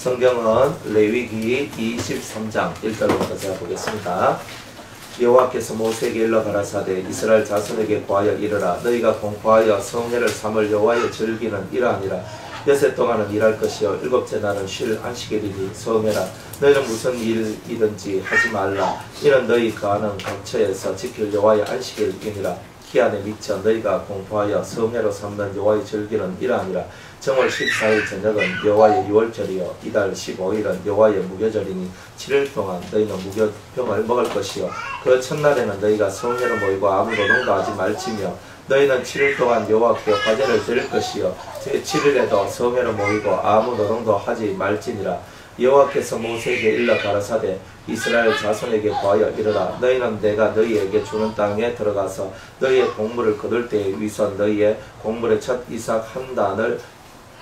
성경은 레위기 23장 1절부터 제가 보겠습니다. 여호와께서 모세에게 일러 가라사대 이스라엘 자손에게 고하여 이르라. 너희가 공포하여 성회를 삼을 여호와의 절기는 이러하니라. 여세 동안은 일할 것이요 일곱째 날은 쉴 안식일이니 성회라. 너희는 무슨 일이든지 하지 말라. 이는 너희 거하는 각처에서 지킬 여호와의 안식일이니라. 기한에 미쳐 너희가 공포하여 성회로 삼는 여호와의 절기는 이러하니라. 정월 14일 저녁은 여호와의 유월절이요 이달 15일은 여호와의 무교절이니 7일 동안 너희는 무교병을 먹을 것이요 그 첫날에는 너희가 성회로 모이고 아무 노동도 하지 말지며 너희는 7일 동안 여호와께 화제를 드릴 것이요 제7일에도 성회로 모이고 아무 노동도 하지 말지니라. 여호와께서 모세에게 일러 가라사대 이스라엘 자손에게 고하여 이르라. 너희는 내가 너희에게 주는 땅에 들어가서 너희의 곡물을 거둘 때에 위선 너희의 곡물의 첫 이삭 한 단을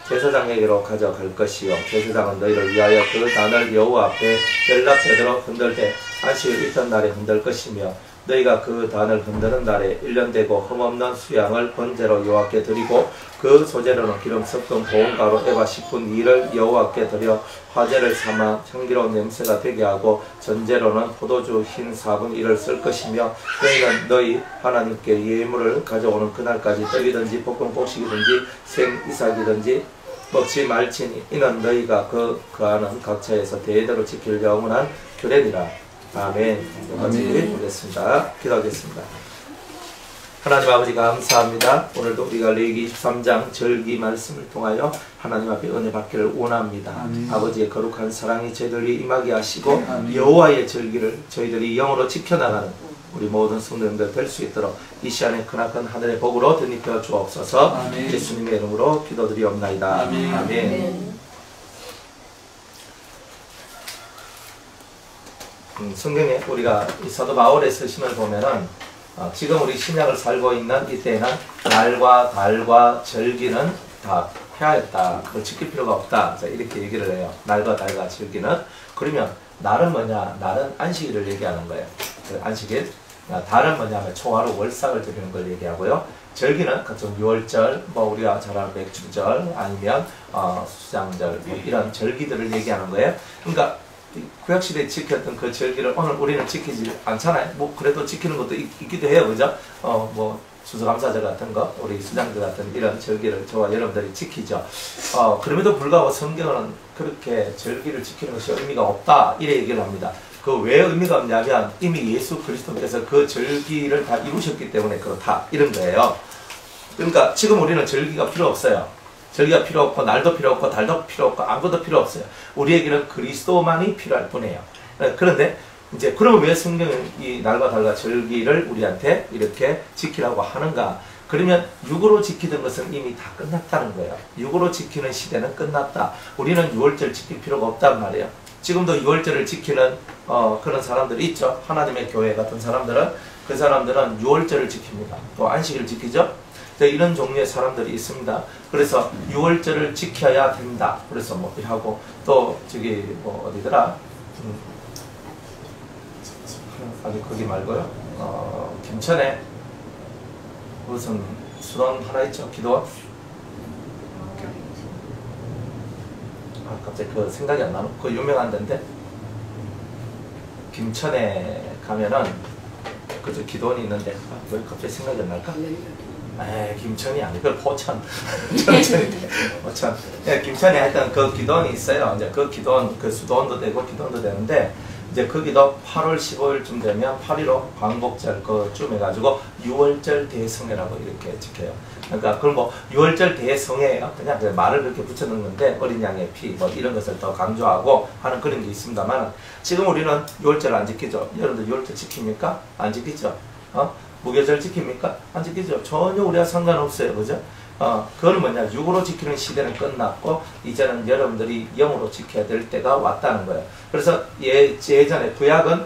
제사장에게로 가져갈 것이요 제사장은 너희를 위하여 그 단을 여호와 앞에 벨라페드로 흔들 때 안식일 이튿날에 흔들 것이며 너희가 그 단을 흔드는 날에 1년 되고 흠없는 수양을 번제로 여호와께 드리고 그 소재로는 기름 섞은 고운 가루 에바 10분 2를 여호와께 드려 화제를 삼아 향기로운 냄새가 되게 하고 전제로는 포도주 흰 4분 1을 쓸 것이며 너희는 너희 하나님께 예물을 가져오는 그날까지 떡이든지 볶은 곡식이든지 생 이삭이든지 먹지 말지니 이는 너희가 거하는 각처에서 대대로 지킬 영원한 규례니라. 아멘. 여기까지 보겠습니다. 기도하겠습니다. 하나님 아버지 감사합니다. 오늘도 우리가 레위기 23장 절기 말씀을 통하여 하나님 앞에 은혜 받기를 원합니다. 아멘. 아버지의 거룩한 사랑이 저희들이 임하게 하시고 아멘. 여호와의 절기를 저희들이 영으로 지켜나가는 우리 모든 성도님들 될 수 있도록 이 시간에 크나큰 하늘의 복으로 덧입혀 주옵소서. 아멘. 예수님의 이름으로 기도드리옵나이다. 아멘. 아멘. 성경에 우리가 이 사도 바울의 서신을 보면은 지금 우리 신약을 살고 있는 이때에는 날과 달과 절기는 다 폐하였다. 그걸 지킬 필요가 없다. 이렇게 얘기를 해요. 날과 달과 절기는. 그러면 날은 뭐냐? 날은 안식일을 얘기하는 거예요. 그 안식일. 달은 뭐냐면 초하루 월삭을 드리는 걸 얘기하고요. 절기는 각종 유월절, 뭐 우리가 잘 아는 맥주절, 아니면 수장절, 이런 절기들을 얘기하는 거예요. 그러니까 구약시대에 지켰던 그 절기를 오늘 우리는 지키지 않잖아요. 뭐 그래도 지키는 것도 있기도 해요. 그죠? 뭐 추수감사절 같은 거, 우리 수장절 같은 이런 절기를 저와 여러분들이 지키죠. 그럼에도 불구하고 성경은 그렇게 절기를 지키는 것이 의미가 없다 이래 얘기를 합니다. 그 왜 의미가 없냐면 이미 예수 그리스도께서 그 절기를 다 이루셨기 때문에 그렇다 이런 거예요. 그러니까 지금 우리는 절기가 필요 없어요. 절기가 필요 없고 날도 필요 없고 달도 필요 없고 아무것도 필요 없어요. 우리에게는 그리스도만이 필요할 뿐이에요. 그런데 이제 그러면 왜 성경은 이 날과 달과 절기를 우리한테 이렇게 지키라고 하는가? 그러면 육으로 지키던 것은 이미 다 끝났다는 거예요. 육으로 지키는 시대는 끝났다. 우리는 유월절 지킬 필요가 없단 말이에요. 지금도 유월절을 지키는 그런 사람들이 있죠. 하나님의 교회 같은 사람들은 그 사람들은 유월절을 지킵니다. 또 안식일을 지키죠. 이런 종류의 사람들이 있습니다. 그래서 유월절을 지켜야 된다. 그래서 뭐 하고 또 저기 뭐 어디더라? 아니 거기 말고요. 김천에 무슨 수원 하나 있죠. 기도원. 갑자기 그 생각이 안 나는. 그 유명한 데인데 김천에 가면은 그저 기도원이 있는데 왜 갑자기 생각이 안 날까? 김천이 아니고 포천. 포천. 예, 김천에 하여튼 그 기도원이 있어요. 이제 그 기도원, 그 수도원도 되고 기도원도 되는데, 이제 거기도 8월 15일쯤 되면 8.15 광복절 그쯤 해가지고 6월절 대성회라고 이렇게 지켜요. 그러니까 그걸 뭐 6월절 대성회예요. 그냥 그 말을 그렇게 붙여놓은 건데 어린 양의 피 뭐 이런 것을 더 강조하고 하는 그런 게 있습니다만 지금 우리는 6월절 안 지키죠. 여러분들 6월절 지킵니까? 안 지키죠. 무교절 지킵니까? 안 지키죠. 전혀 우리와 상관없어요. 그죠? 그거는 뭐냐? 육으로 지키는 시대는 끝났고 이제는 여러분들이 영으로 지켜야 될 때가 왔다는 거예요. 그래서 예전에 구약은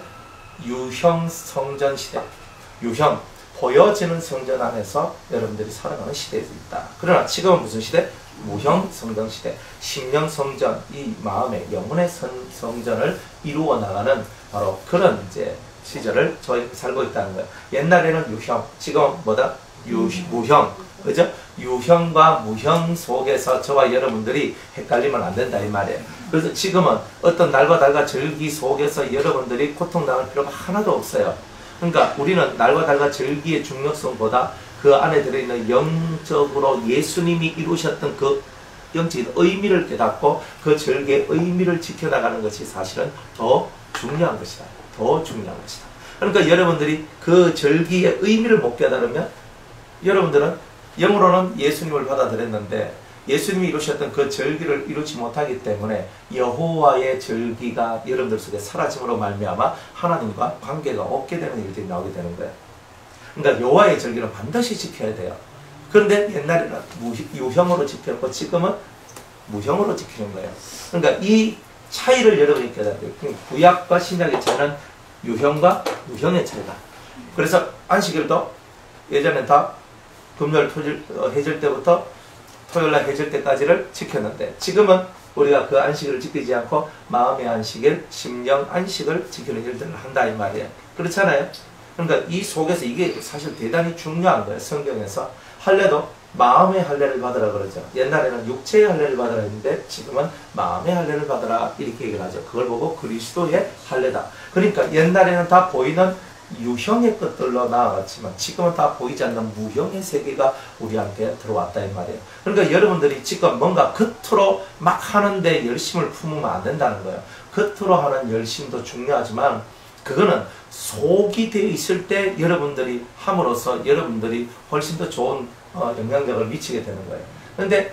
유형 성전 시대, 유형 보여지는 성전 안에서 여러분들이 살아가는 시대에 있다. 그러나 지금은 무슨 시대? 무형 성전 시대, 심령 성전, 이 마음의 영혼의 성전을 이루어 나가는 바로 그런 이제 시절을 저희 살고 있다는 거예요. 옛날에는 유형, 지금 뭐다? 무형, 그죠? 유형과 무형 속에서 저와 여러분들이 헷갈리면 안 된다 이 말이에요. 그래서 지금은 어떤 날과 달과 절기 속에서 여러분들이 고통당할 필요가 하나도 없어요. 그러니까 우리는 날과 달과 절기의 중요성보다 그 안에 들어있는 영적으로 예수님이 이루셨던 그 영적인 의미를 깨닫고 그 절기의 의미를 지켜나가는 것이 사실은 더 중요한 것이다. 더 중요한 것이다. 그러니까 여러분들이 그 절기의 의미를 못 깨달으면 여러분들은 영으로는 예수님을 받아들였는데 예수님이 이루셨던 그 절기를 이루지 못하기 때문에 여호와의 절기가 여러분들 속에 사라짐으로 말미암아 하나님과 관계가 없게 되는 일들이 나오게 되는 거예요. 그러니까 여호와의 절기는 반드시 지켜야 돼요. 그런데 옛날에는 유형으로 지켰고 지금은 무형으로 지키는 거예요. 그러니까 이 차이를 여러분이 깨달아야 돼요. 구약과 신약의 차이는 유형과 무형의 차이다. 그래서 안식일도 예전엔 다 금요일, 토요일 해질 때부터 토요일날 해질 때까지를 지켰는데 지금은 우리가 그 안식일을 지키지 않고 마음의 안식일, 심령 안식을 지키는 일들을 한다 이 말이에요. 그렇잖아요. 그러니까 이 속에서 이게 사실 대단히 중요한 거예요. 성경에서 할례도 마음의 할례를 받으라 그러죠. 옛날에는 육체의 할례를 받으라 했는데 지금은 마음의 할례를 받으라 이렇게 얘기를 하죠. 그걸 보고 그리스도의 할례다. 그러니까 옛날에는 다 보이는 유형의 것들로 나아갔지만 지금은 다 보이지 않는 무형의 세계가 우리한테 들어왔다 이 말이에요. 그러니까 여러분들이 지금 뭔가 겉으로 막 하는데 열심을 품으면 안 된다는 거예요. 겉으로 하는 열심도 중요하지만 그거는 속이 되어 있을 때 여러분들이 함으로써 여러분들이 훨씬 더 좋은 영향력을 미치게 되는 거예요. 그런데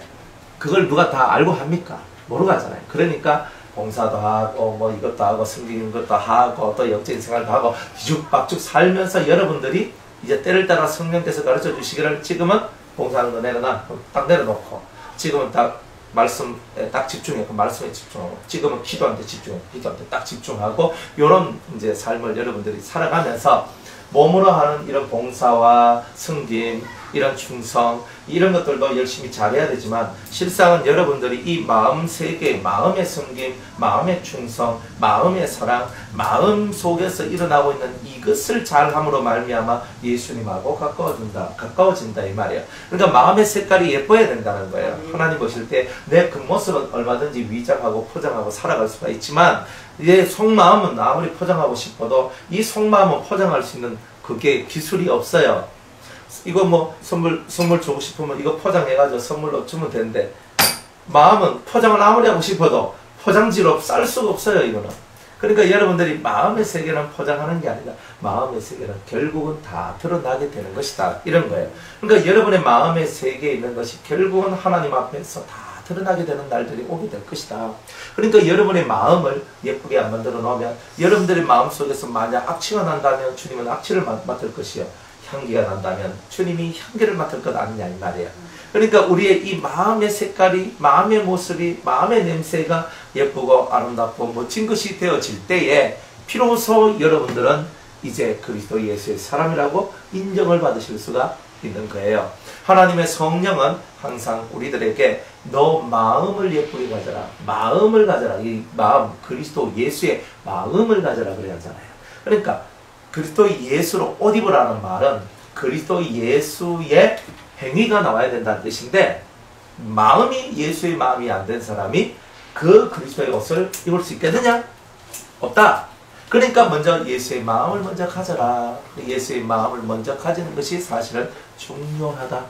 그걸 누가 다 알고 합니까? 모르고 하잖아요. 그러니까 봉사도 하고 뭐 이것도 하고 섬기는 것도 하고 또 영적인 생활도 하고 뒤죽박죽 살면서 여러분들이 이제 때를 따라 성령께서 가르쳐 주시기를 지금은 봉사하는 거 내려놔 딱 내려놓고 지금은 딱 말씀에 딱 집중해 그 말씀에 집중하고 지금은 기도하는데 집중해 기도하는데 딱 집중하고 요런 이제 삶을 여러분들이 살아가면서 몸으로 하는 이런 봉사와 섬김 이런 충성 이런 것들도 열심히 잘해야 되지만 실상은 여러분들이 이 마음 세계 마음의 섬김 마음의 충성 마음의 사랑 마음 속에서 일어나고 있는 이것을 잘함으로 말미암아 예수님하고 가까워진다 이 말이에요. 그러니까 마음의 색깔이 예뻐야 된다는 거예요. 하나님 보실 때 내 겉모습은 얼마든지 위장하고 포장하고 살아갈 수가 있지만 이제 속마음은 아무리 포장하고 싶어도 이 속마음은 포장할 수 있는 그게 기술이 없어요. 이거 뭐 선물 주고 싶으면 이거 포장해가지고 선물로 주면 되는데 마음은 포장을 아무리 하고 싶어도 포장지로 쌀 수가 없어요. 이거는. 그러니까 여러분들이 마음의 세계는 포장하는 게 아니라 마음의 세계는 결국은 다 드러나게 되는 것이다. 이런 거예요. 그러니까 여러분의 마음의 세계에 있는 것이 결국은 하나님 앞에서 다 드러나게 되는 날들이 오게 될 것이다. 그러니까 여러분의 마음을 예쁘게 안 만들어 놓으면 여러분들의 마음속에서 만약 악취가 난다면 주님은 악취를 맡을 것이요. 향기가 난다면 주님이 향기를 맡을 것 아니냐 이 말이에요. 그러니까 우리의 이 마음의 색깔이 마음의 모습이 마음의 냄새가 예쁘고 아름답고 멋진 것이 되어질 때에 비로소 여러분들은 이제 그리스도 예수의 사람이라고 인정을 받으실 수가 있는 거예요. 하나님의 성령은 항상 우리들에게 너 마음을 예쁘게 가져라. 마음을 가져라. 이 마음 그리스도 예수의 마음을 가져라 그래 하잖아요. 그러니까 그리스도 예수로 옷 입으라는 말은 그리스도 예수의 행위가 나와야 된다는 뜻인데 마음이 예수의 마음이 안 된 사람이 그 그리스도의 옷을 입을 수 있겠느냐? 없다. 그러니까 먼저 예수의 마음을 먼저 가져라. 예수의 마음을 먼저 가지는 것이 사실은 중요하다.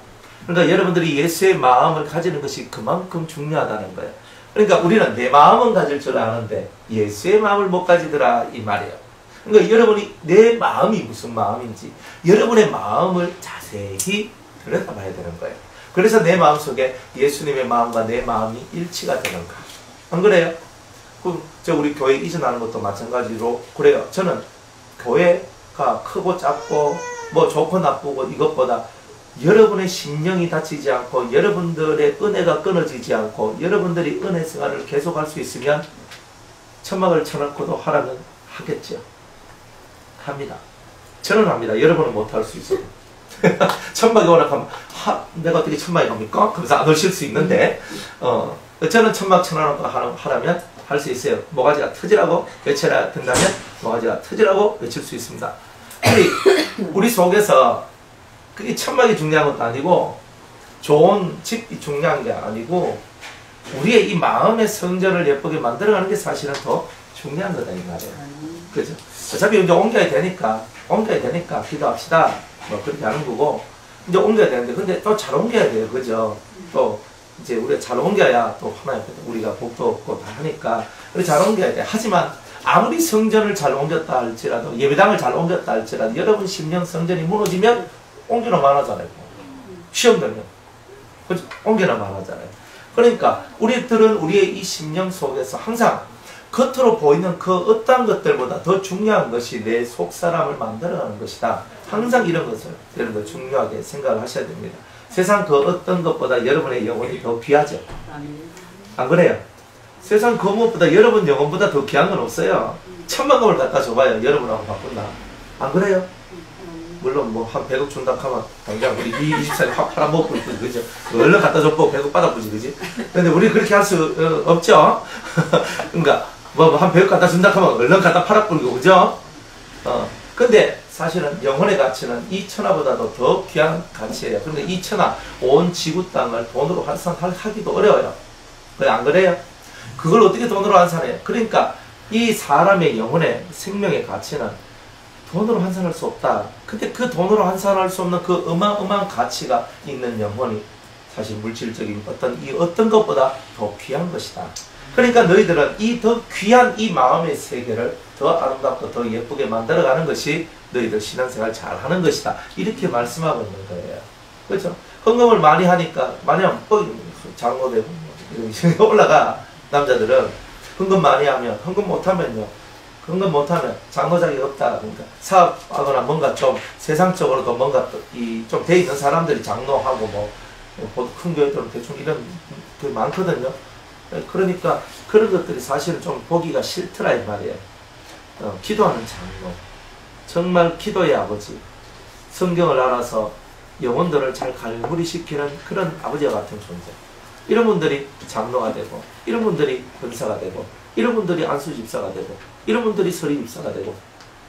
그러니까 여러분들이 예수의 마음을 가지는 것이 그만큼 중요하다는 거예요. 그러니까 우리는 내 마음은 가질 줄 아는데 예수의 마음을 못 가지더라 이 말이에요. 그러니까 여러분이 내 마음이 무슨 마음인지 여러분의 마음을 자세히 들여다봐야 되는 거예요. 그래서 내 마음속에 예수님의 마음과 내 마음이 일치가 되는가. 안 그래요? 저 우리 교회 이전하는 것도 마찬가지로 그래요. 저는 교회가 크고 작고 뭐 좋고 나쁘고 이것보다 여러분의 심령이 다치지 않고 여러분들의 은혜가 끊어지지 않고 여러분들이 은혜 생활을 계속할 수 있으면 천막을 쳐놓고도 하라면 하겠죠. 합니다. 저는 합니다. 여러분은 못할 수 있어요. 천막에 오락하면 내가 어떻게 천막에 갑니까? 그러면서 안 오실 수 있는데 저는 천막 쳐놓고 하라면 할 수 있어요. 모가지가 터지라고 외쳐야 된다면 모가지가 터지라고 외칠 수 있습니다. 우리 속에서 그게 천막이 중요한 것도 아니고 좋은 집이 중요한 게 아니고 우리의 이 마음의 성전을 예쁘게 만들어가는 게 사실은 더 중요한 거다 이 말이에요. 그죠? 어차피 이제 옮겨야 되니까 기도합시다. 뭐 그렇게 하는 거고 이제 옮겨야 되는데 근데 또 잘 옮겨야 돼요. 그죠? 또 이제 우리가 잘 옮겨야 또 하나의 우리가 복도 없고 다 하니까 우리 잘 옮겨야 돼. 하지만 아무리 성전을 잘 옮겼다 할지라도 예배당을 잘 옮겼다 할지라도 여러분 심령 성전이 무너지면 옮겨나 말하잖아요. 시험 들면 그죠? 옮겨나 말하잖아요. 그러니까 우리들은 우리의 이 심령 속에서 항상 겉으로 보이는 그 어떠한 것들보다 더 중요한 것이 내 속사람을 만들어가는 것이다. 항상 이런 것을 여러분들 중요하게 생각을 하셔야 됩니다. 세상 그 어떤 것보다 여러분의 영혼이 더 귀하죠. 안 그래요? 세상 그 무엇보다 여러분 영혼보다 더 귀한 건 없어요. 10,000,000원을 갖다 줘봐요. 여러분하고 바꾼다. 안 그래요? 물론 뭐 한 100억 준다 하면 당장 우리 이 24일 확 팔아먹고 그죠? 얼른 갖다 줘보고 100억 받아보지 그지? 근데 우리 그렇게 할 수 없죠? 그러니까 뭐 한 100억 갖다 준다 하면 얼른 갖다 팔아버리고 그죠? 근데 사실은 영혼의 가치는 이 천하보다도 더 귀한 가치예요. 그런데 이 천하 온 지구 땅을 돈으로 환산하기도 어려워요. 그래 안 그래요? 그걸 어떻게 돈으로 환산해요? 그러니까 이 사람의 영혼의 생명의 가치는 돈으로 환산할 수 없다. 근데 그 돈으로 환산할 수 없는 그 어마어마한 가치가 있는 영혼이 사실 물질적인 어떤 것보다 더 귀한 것이다. 그러니까 너희들은 이 더 귀한 이 마음의 세계를 더 아름답고 더 예쁘게 만들어가는 것이 너희들 신앙생활 잘하는 것이다. 이렇게 말씀하고 있는 거예요. 그렇죠? 헌금을 많이 하니까 많이 하면 장로되고 올라가. 남자들은 헌금 많이 하면 헌금 못하면요. 헌금 못하면 장로 자격이 없다. 그러니까 사업하거나 뭔가 좀 세상적으로도 뭔가 좀 돼 있는 사람들이 장로하고 뭐 큰 교회들은 대충 이런 게 많거든요. 그러니까 그런 것들이 사실은 좀 보기가 싫더라 이 말이에요. 기도하는 장로, 정말 기도의 아버지, 성경을 알아서 영혼들을 잘 갈무리시키는 그런 아버지와 같은 존재. 이런 분들이 장로가 되고, 이런 분들이 권사가 되고, 이런 분들이 안수집사가 되고, 이런 분들이 서리집사가 되고.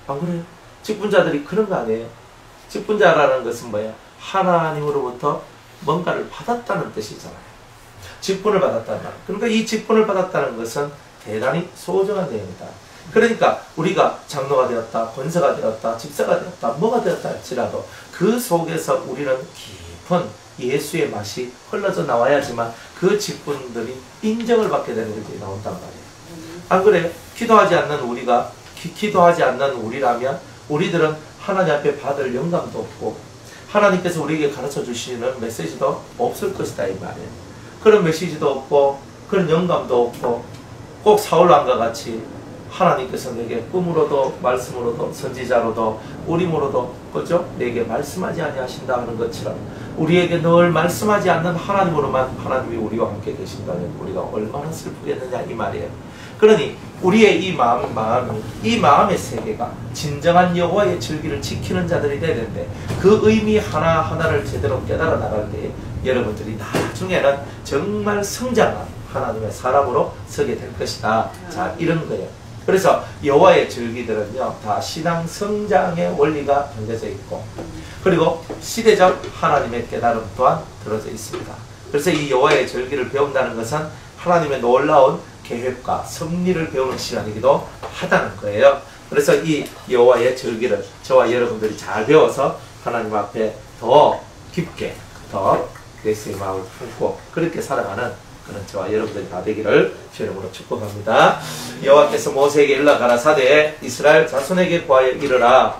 안 그래요? 직분자들이 그런 거 아니에요? 직분자라는 것은 뭐야? 하나님으로부터 뭔가를 받았다는 뜻이잖아요. 직분을 받았다는 말. 그러니까 이 직분을 받았다는 것은 대단히 소중한 내용이다. 그러니까 우리가 장로가 되었다, 권사가 되었다, 집사가 되었다, 뭐가 되었다 할지라도 그 속에서 우리는 깊은 예수의 맛이 흘러져 나와야지만 그 직분들이 인정을 받게 되는 것이 나온단 말이에요. 안 그래요? 기도하지 않는 우리가 기도하지 않는 우리라면 우리들은 하나님 앞에 받을 영감도 없고 하나님께서 우리에게 가르쳐 주시는 메시지도 없을 것이다 이 말이에요. 그런 메시지도 없고 그런 영감도 없고 꼭 사울왕과 같이 하나님께서 내게 꿈으로도 말씀으로도 선지자로도 우림으로도 그죠? 내게 말씀하지 아니하신다 하는 것처럼 우리에게 늘 말씀하지 않는 하나님으로만 하나님이 우리와 함께 계신다면 우리가 얼마나 슬프겠느냐 이 말이에요. 그러니 우리의 이 마음의 세계가 진정한 여호와의 절기를 지키는 자들이 되야 되는데 그 의미 하나하나를 제대로 깨달아 나갈 때 여러분들이 나중에는 정말 성장한 하나님의 사람으로 서게 될 것이다. 자, 이런 거예요. 그래서 여호와의 절기들은요 다 신앙 성장의 원리가 담겨져 있고 그리고 시대적 하나님의 깨달음 또한 들어져 있습니다. 그래서 이 여호와의 절기를 배운다는 것은 하나님의 놀라운 계획과 섭리를 배우는 시간이기도 하다는 거예요. 그래서 이 여호와의 절기를 저와 여러분들이 잘 배워서 하나님 앞에 더 깊게 더 예수의 마음을 품고 그렇게 살아가는 그런 저와 여러분들이 다 되기를 주의 이름으로 축복합니다. 여호와께서 모세에게 일러 가라사대 이스라엘 자손에게 구하여 이르라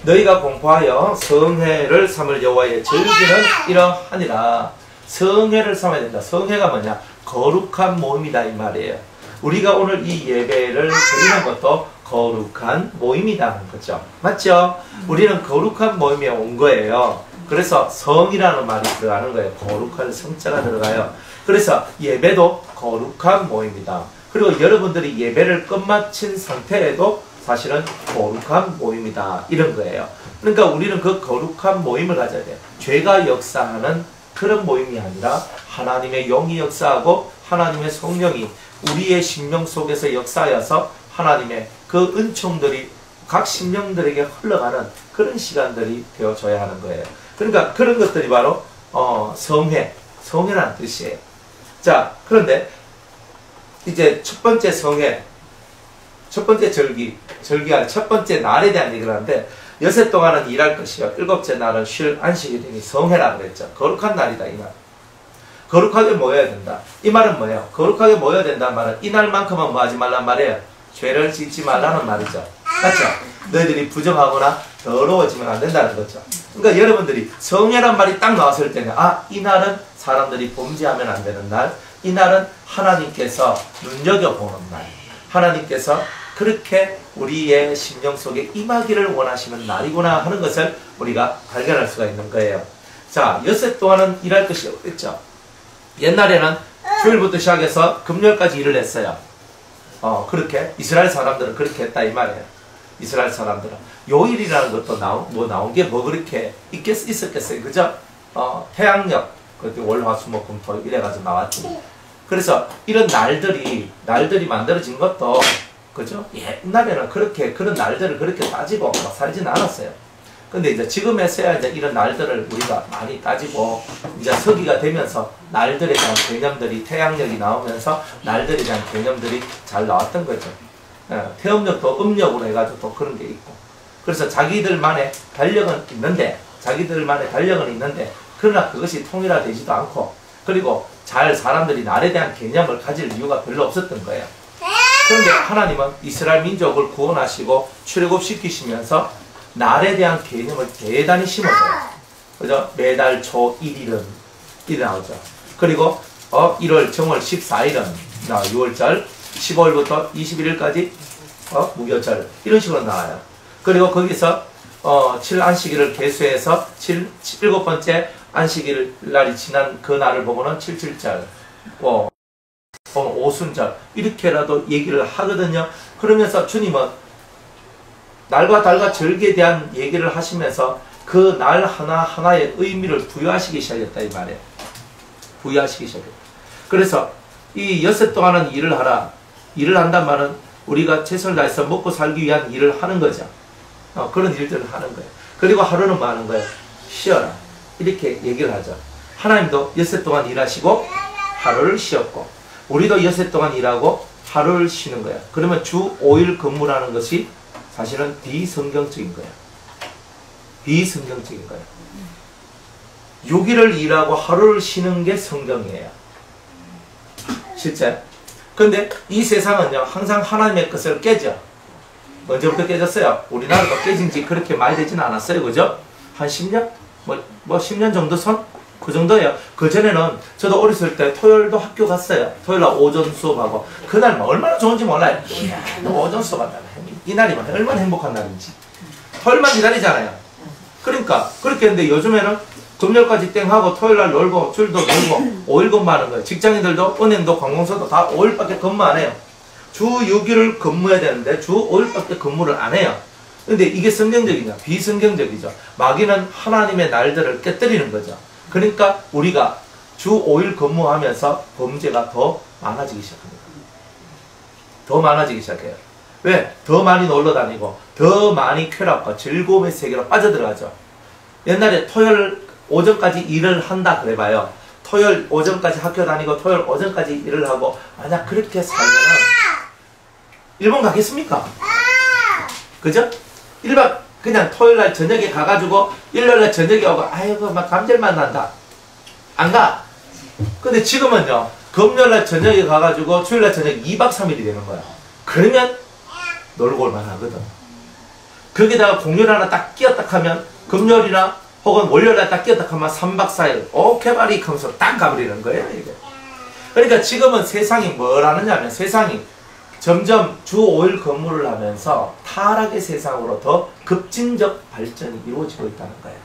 너희가 공포하여 성회를 삼을 여호와의 절기는 이러하니라. 성회를 삼아야 된다. 성회가 뭐냐? 거룩한 모임이다 이 말이에요. 우리가 오늘 이 예배를 드리는 것도 거룩한 모임이라는 거죠. 맞죠? 우리는 거룩한 모임에 온 거예요. 그래서 성이라는 말이 들어가는 거예요. 거룩한 성자가 들어가요. 그래서 예배도 거룩한 모임이다. 그리고 여러분들이 예배를 끝마친 상태에도 사실은 거룩한 모임이다. 이런 거예요. 그러니까 우리는 그 거룩한 모임을 가져야 돼요. 죄가 역사하는 그런 모임이 아니라 하나님의 영이 역사하고 하나님의 성령이 우리의 심령 속에서 역사하여서 하나님의 그 은총들이 각 심령들에게 흘러가는 그런 시간들이 되어줘야 하는 거예요. 그러니까 그런 것들이 바로 성회라는 뜻이에요. 자, 그런데 이제 첫 번째 성회, 첫 번째 절기할 첫 번째 날에 대한 얘기를 하는데, 여세 동안은 일할 것이요 일곱째 날은 쉴 안식이 되니 성회라 그랬죠. 거룩한 날이다, 이 말. 거룩하게 모여야 된다. 이 말은 뭐예요? 거룩하게 모여야 된다는 말은 이날만큼은 뭐 하지 말란 말이에요? 죄를 짓지 말라는 말이죠. 맞죠? 너희들이 부정하거나 더러워지면 안 된다는 거죠. 그러니까 여러분들이 성회란 말이 딱 나왔을 때는, 아, 이 날은 사람들이 범죄하면 안 되는 날, 이 날은 하나님께서 눈여겨보는 날, 하나님께서 그렇게 우리의 심령 속에 임하기를 원하시는 날이구나 하는 것을 우리가 발견할 수가 있는 거예요. 자, 엿새 동안은 일할 것이 없겠죠. 옛날에는 주일부터 시작해서 금요일까지 일을 했어요. 그렇게 이스라엘 사람들은 그렇게 했다 이 말이에요. 이스라엘 사람들은 요일이라는 것도 나온 게 뭐 그렇게 있었겠어요, 그죠? 태양력, 그때 월화수목금토 이래가지고 나왔지. 그래서 이런 날들이 만들어진 것도, 그죠? 옛날에는 그런 날들을 그렇게 따지고 막 살지는 않았어요. 근데 이제 지금에서야 이제 이런 날들을 우리가 많이 따지고, 이제 서기가 되면서 날들에 대한 개념들이, 태양력이 나오면서 날들에 대한 개념들이 잘 나왔던 거죠. 태음력도 음력으로 해가지고 또 그런 게 있고. 그래서 자기들만의 달력은 있는데, 그러나 그것이 통일화되지도 않고, 그리고 잘 사람들이 날에 대한 개념을 가질 이유가 별로 없었던 거예요. 그런데 하나님은 이스라엘 민족을 구원하시고 출애굽시키시면서 날에 대한 개념을 대단히 심어줘요. 그죠? 매달 초 1일은 이래 나오죠. 그리고 1월 정월 14일은 6월절, 15일부터 21일까지 무교절, 이런 식으로 나와요. 그리고 거기서 7안식일을 계수해서 7번째 안식일 날이 지난 그 날을 보고는 77절, 오순절, 이렇게라도 얘기를 하거든요. 그러면서 주님은 날과 달과 절기에 대한 얘기를 하시면서 그 날 하나하나의 의미를 부여하시기 시작했다 이 말이에요. 부여하시기 시작했다. 그래서 이 엿새 동안은 일을 하라. 일을 한단 말은 우리가 최선을 다해서 먹고 살기 위한 일을 하는 거죠. 그런 일들을 하는 거예요. 그리고 하루는 뭐 하는 거예요? 쉬어라. 이렇게 얘기를 하죠. 하나님도 엿새 동안 일하시고 하루를 쉬었고, 우리도 엿새 동안 일하고 하루를 쉬는 거예요. 그러면 주 5일 근무라는 것이 사실은 비성경적인 거예요. 비성경적인 거예요. 6일을 일하고 하루를 쉬는 게 성경이에요. 실제. 근데 이 세상은요, 항상 하나님의 것을 깨져. 언제부터 깨졌어요? 우리나라도 깨진 지 그렇게 많이 되지는 않았어요. 그죠? 한 10년? 뭐 10년 정도 선? 그 정도예요. 그전에는 저도 어렸을 때 토요일도 학교 갔어요. 토요일날 오전 수업하고. 그날 얼마나 좋은지 몰라요. 이야, 오전 수업한다. 이 날이 얼마나 행복한 날인지. 토요일만 기다리잖아요. 그러니까 그렇게 했는데 요즘에는 금요일까지 땡 하고 토요일날 놀고 주일도 놀고 5일 근무하는 거예요. 직장인들도 은행도 관공서도 다 5일밖에 근무 안 해요. 주 6일을 근무해야 되는데 주 5일밖에 근무를 안 해요. 근데 이게 성경적이냐? 비성경적이죠. 마귀는 하나님의 날들을 깨뜨리는 거죠. 그러니까 우리가 주 5일 근무하면서 범죄가 더 많아지기 시작합니다. 더 많아지기 시작해요. 왜? 더 많이 놀러 다니고 더 많이 쾌락과 즐거움의 세계로 빠져들어가죠. 옛날에 토요일 오전까지 일을 한다 그래봐요. 토요일 오전까지 학교 다니고 토요일 오전까지 일을 하고 만약 그렇게 살면은 일본 가겠습니까? 그죠? 일반 그냥 토요일날 저녁에 가가지고 일요일날 저녁에 오고 아이고 막 감질만 난다. 안 가. 근데 지금은요, 금요일날 저녁에 가가지고 주일날 저녁 2박 3일이 되는 거야. 그러면 놀고 올만 하거든. 거기다가 공휴일 하나 딱 끼었다 하면 금요일이나 혹은 월요일날 딱 끼었다 하면 3박 4일 오케바리 하면서 딱 가버리는 거예요, 이게. 그러니까 지금은 세상이 뭘 하느냐면 세상이 점점 주 5일 근무를 하면서 타락의 세상으로 더 급진적 발전이 이루어지고 있다는 거예요.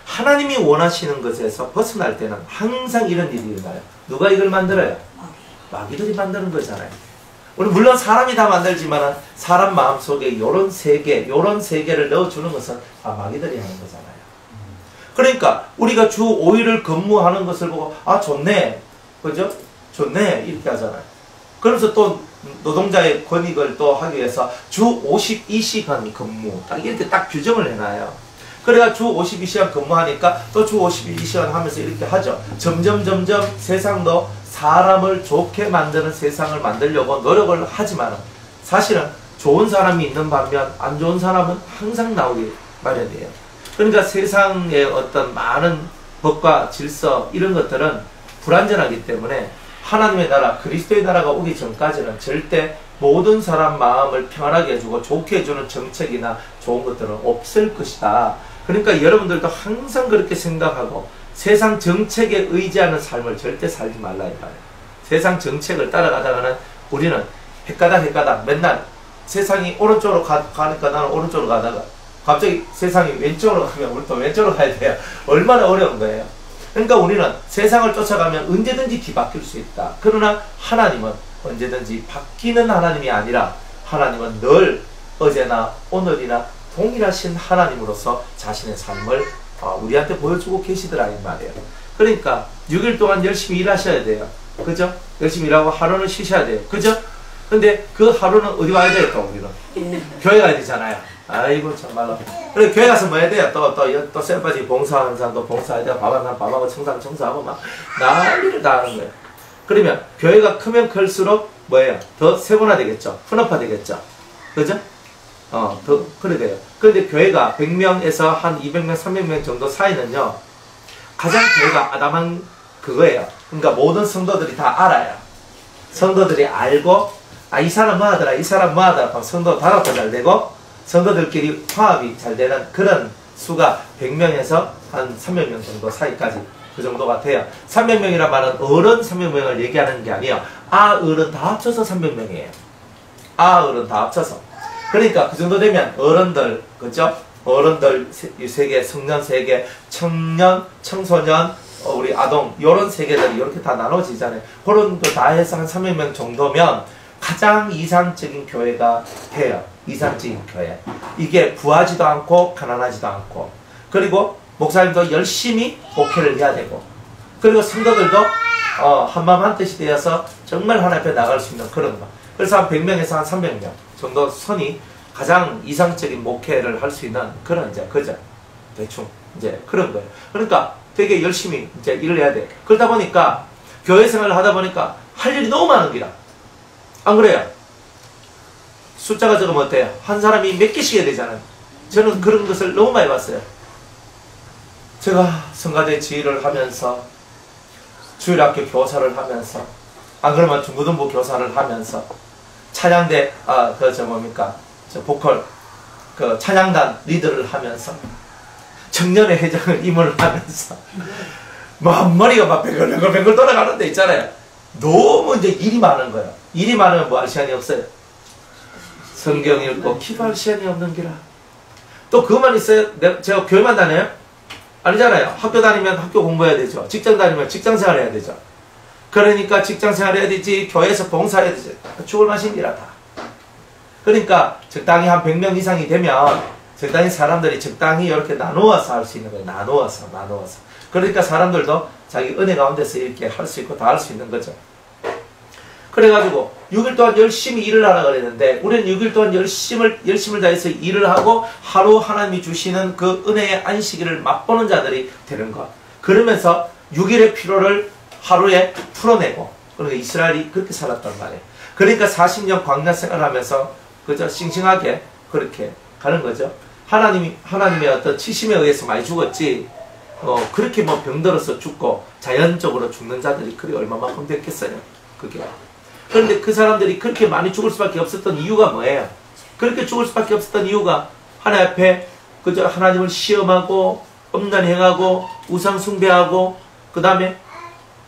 하나님이 원하시는 것에서 벗어날 때는 항상 이런 일이 일어나요. 누가 이걸 만들어요? 마귀들이 만드는 거잖아요. 우리 물론 사람이 다 만들지만 사람 마음속에 요런 세계를 넣어주는 것은 다 마귀들이 하는 거잖아요. 그러니까 우리가 주 5일을 근무하는 것을 보고 아 좋네, 그죠? 좋네 이렇게 하잖아요. 그래서 또 노동자의 권익을 또 하기 위해서 주 52시간 근무 딱 이렇게 딱 규정을 해놔요. 그래가 주 52시간 근무하니까 또 주 52시간 하면서 이렇게 하죠. 점점 세상도 사람을 좋게 만드는 세상을 만들려고 노력을 하지만 사실은 좋은 사람이 있는 반면 안 좋은 사람은 항상 나오기 마련이에요. 그러니까 세상의 어떤 많은 법과 질서 이런 것들은 불완전하기 때문에 하나님의 나라, 그리스도의 나라가 오기 전까지는 절대 모든 사람 마음을 평안하게 해주고 좋게 해주는 정책이나 좋은 것들은 없을 것이다. 그러니까 여러분들도 항상 그렇게 생각하고 세상 정책에 의지하는 삶을 절대 살지 말라 이 말이에요. 세상 정책을 따라가다가는 우리는 헷가닥 맨날 세상이 오른쪽으로 가니까 나는 오른쪽으로 가다가 갑자기 세상이 왼쪽으로 가면 우리 또 왼쪽으로 가야 돼요. 얼마나 어려운 거예요. 그러니까 우리는 세상을 쫓아가면 언제든지 뒤바뀔 수 있다. 그러나 하나님은 언제든지 바뀌는 하나님이 아니라 하나님은 늘 어제나 오늘이나 동일하신 하나님으로서 자신의 삶을 우리한테 보여주고 계시더라 이 말이에요. 그러니까 6일 동안 열심히 일하셔야 돼요. 그죠? 열심히 일하고 하루는 쉬셔야 돼요. 그죠? 근데 그 하루는 어디 와야 돼요 또 우리는? 교회 가야 되잖아요. 아이고 참말로. 그래 교회 가서 뭐 해야 돼요? 또 셀바지 봉사하는 사람도 봉사해야 돼요. 밥하고 청소하고 막 난리를 다 하는 거예요. 그러면 교회가 크면 클수록 뭐예요? 더 세분화되겠죠. 분업화되겠죠. 그죠? 더 그래 돼요. 그런데 교회가 100명에서 한 200명, 300명 정도 사이는요. 가장 교회가 아담한 그거예요. 그러니까 모든 성도들이 다 알아요. 성도들이 알고 이 사람 뭐 하더라, 이 사람 뭐 하더라. 그럼 성도 단합도 잘 되고 성도들끼리 화합이 잘 되는 그런 수가 100명에서 한 300명 정도 사이까지 그 정도가 돼요. 300명이란 말은 어른 300명을 얘기하는 게 아니에요. 어른 다 합쳐서 300명이에요. 어른 다 합쳐서. 그러니까 그 정도 되면 어른들, 그죠? 어른들 세 개, 성년 세 개, 청년, 청소년, 우리 아동, 요런 세계들이 이렇게 다 나눠지잖아요. 그런 거 다 해서 한 300명 정도면 가장 이상적인 교회가 돼요. 이상적인 교회. 이게 부하지도 않고 가난하지도 않고, 그리고 목사님도 열심히 목회를 해야 되고, 그리고 성도들도 한마음 한뜻이 되어서 정말 하나님 앞에 나갈 수 있는 그런 거. 그래서 한 100명에서 한 300명 정도 선이 가장 이상적인 목회를 할 수 있는 그런 이제 그죠? 대충 이제 그런 거예요. 그러니까 되게 열심히 이제 일을 해야 돼. 그러다 보니까 교회 생활을 하다 보니까 할 일이 너무 많은 기라. 안 그래요? 숫자가 적으면 어때요? 한 사람이 몇 개씩 해야 되잖아요. 저는 그런 것을 너무 많이 봤어요. 제가 성가대 지휘를 하면서 주일학교 교사를 하면서 안 그러면 중고등부 교사를 하면서 찬양대 보컬 찬양단 리더를 하면서 청년회 회장을 임원을 하면서 막 머리가 막 뱅글뱅글 돌아가는 데 있잖아요. 너무 이제 일이 많은 거예요. 일이 많으면 뭐 할 시간이 없어요. 성경 읽고 기도할 시간이 없는 기라. 또 그것만 있어요? 제가 교회만 다녀요? 아니잖아요. 학교 다니면 학교 공부해야 되죠. 직장 다니면 직장 생활 해야 되죠. 그러니까 직장 생활 해야 되지, 교회에서 봉사해야 되지. 죽을 맛인 일이다. 그러니까 적당히 한 100명 이상이 되면 적당히 사람들이 적당히 이렇게 나누어서 할 수 있는 거예요. 나누어서. 그러니까 사람들도 자기 은혜 가운데서 이렇게 할 수 있고 다 할 수 있는 거죠. 그래가지고 6일 동안 열심히 일을 하라 그랬는데 우리는 6일 동안 열심을 다해서 일을 하고 하루 하나님이 주시는 그 은혜의 안식일을 맛보는 자들이 되는 것. 그러면서 6일의 피로를 하루에 풀어내고, 그러니까 이스라엘이 그렇게 살았단 말이에요. 그러니까 40년 광야 생활하면서 그저 싱싱하게 그렇게 가는 거죠. 하나님의 어떤 치심에 의해서 많이 죽었지, 그렇게 뭐 병들어서 죽고 자연적으로 죽는 자들이 그리 얼마만큼 됐겠어요. 그게. 그런데 그 사람들이 그렇게 많이 죽을 수밖에 없었던 이유가 뭐예요? 그렇게 죽을 수밖에 없었던 이유가 하나님 앞에 그저 하나님을 시험하고 엄난 행하고 우상 숭배하고 그 다음에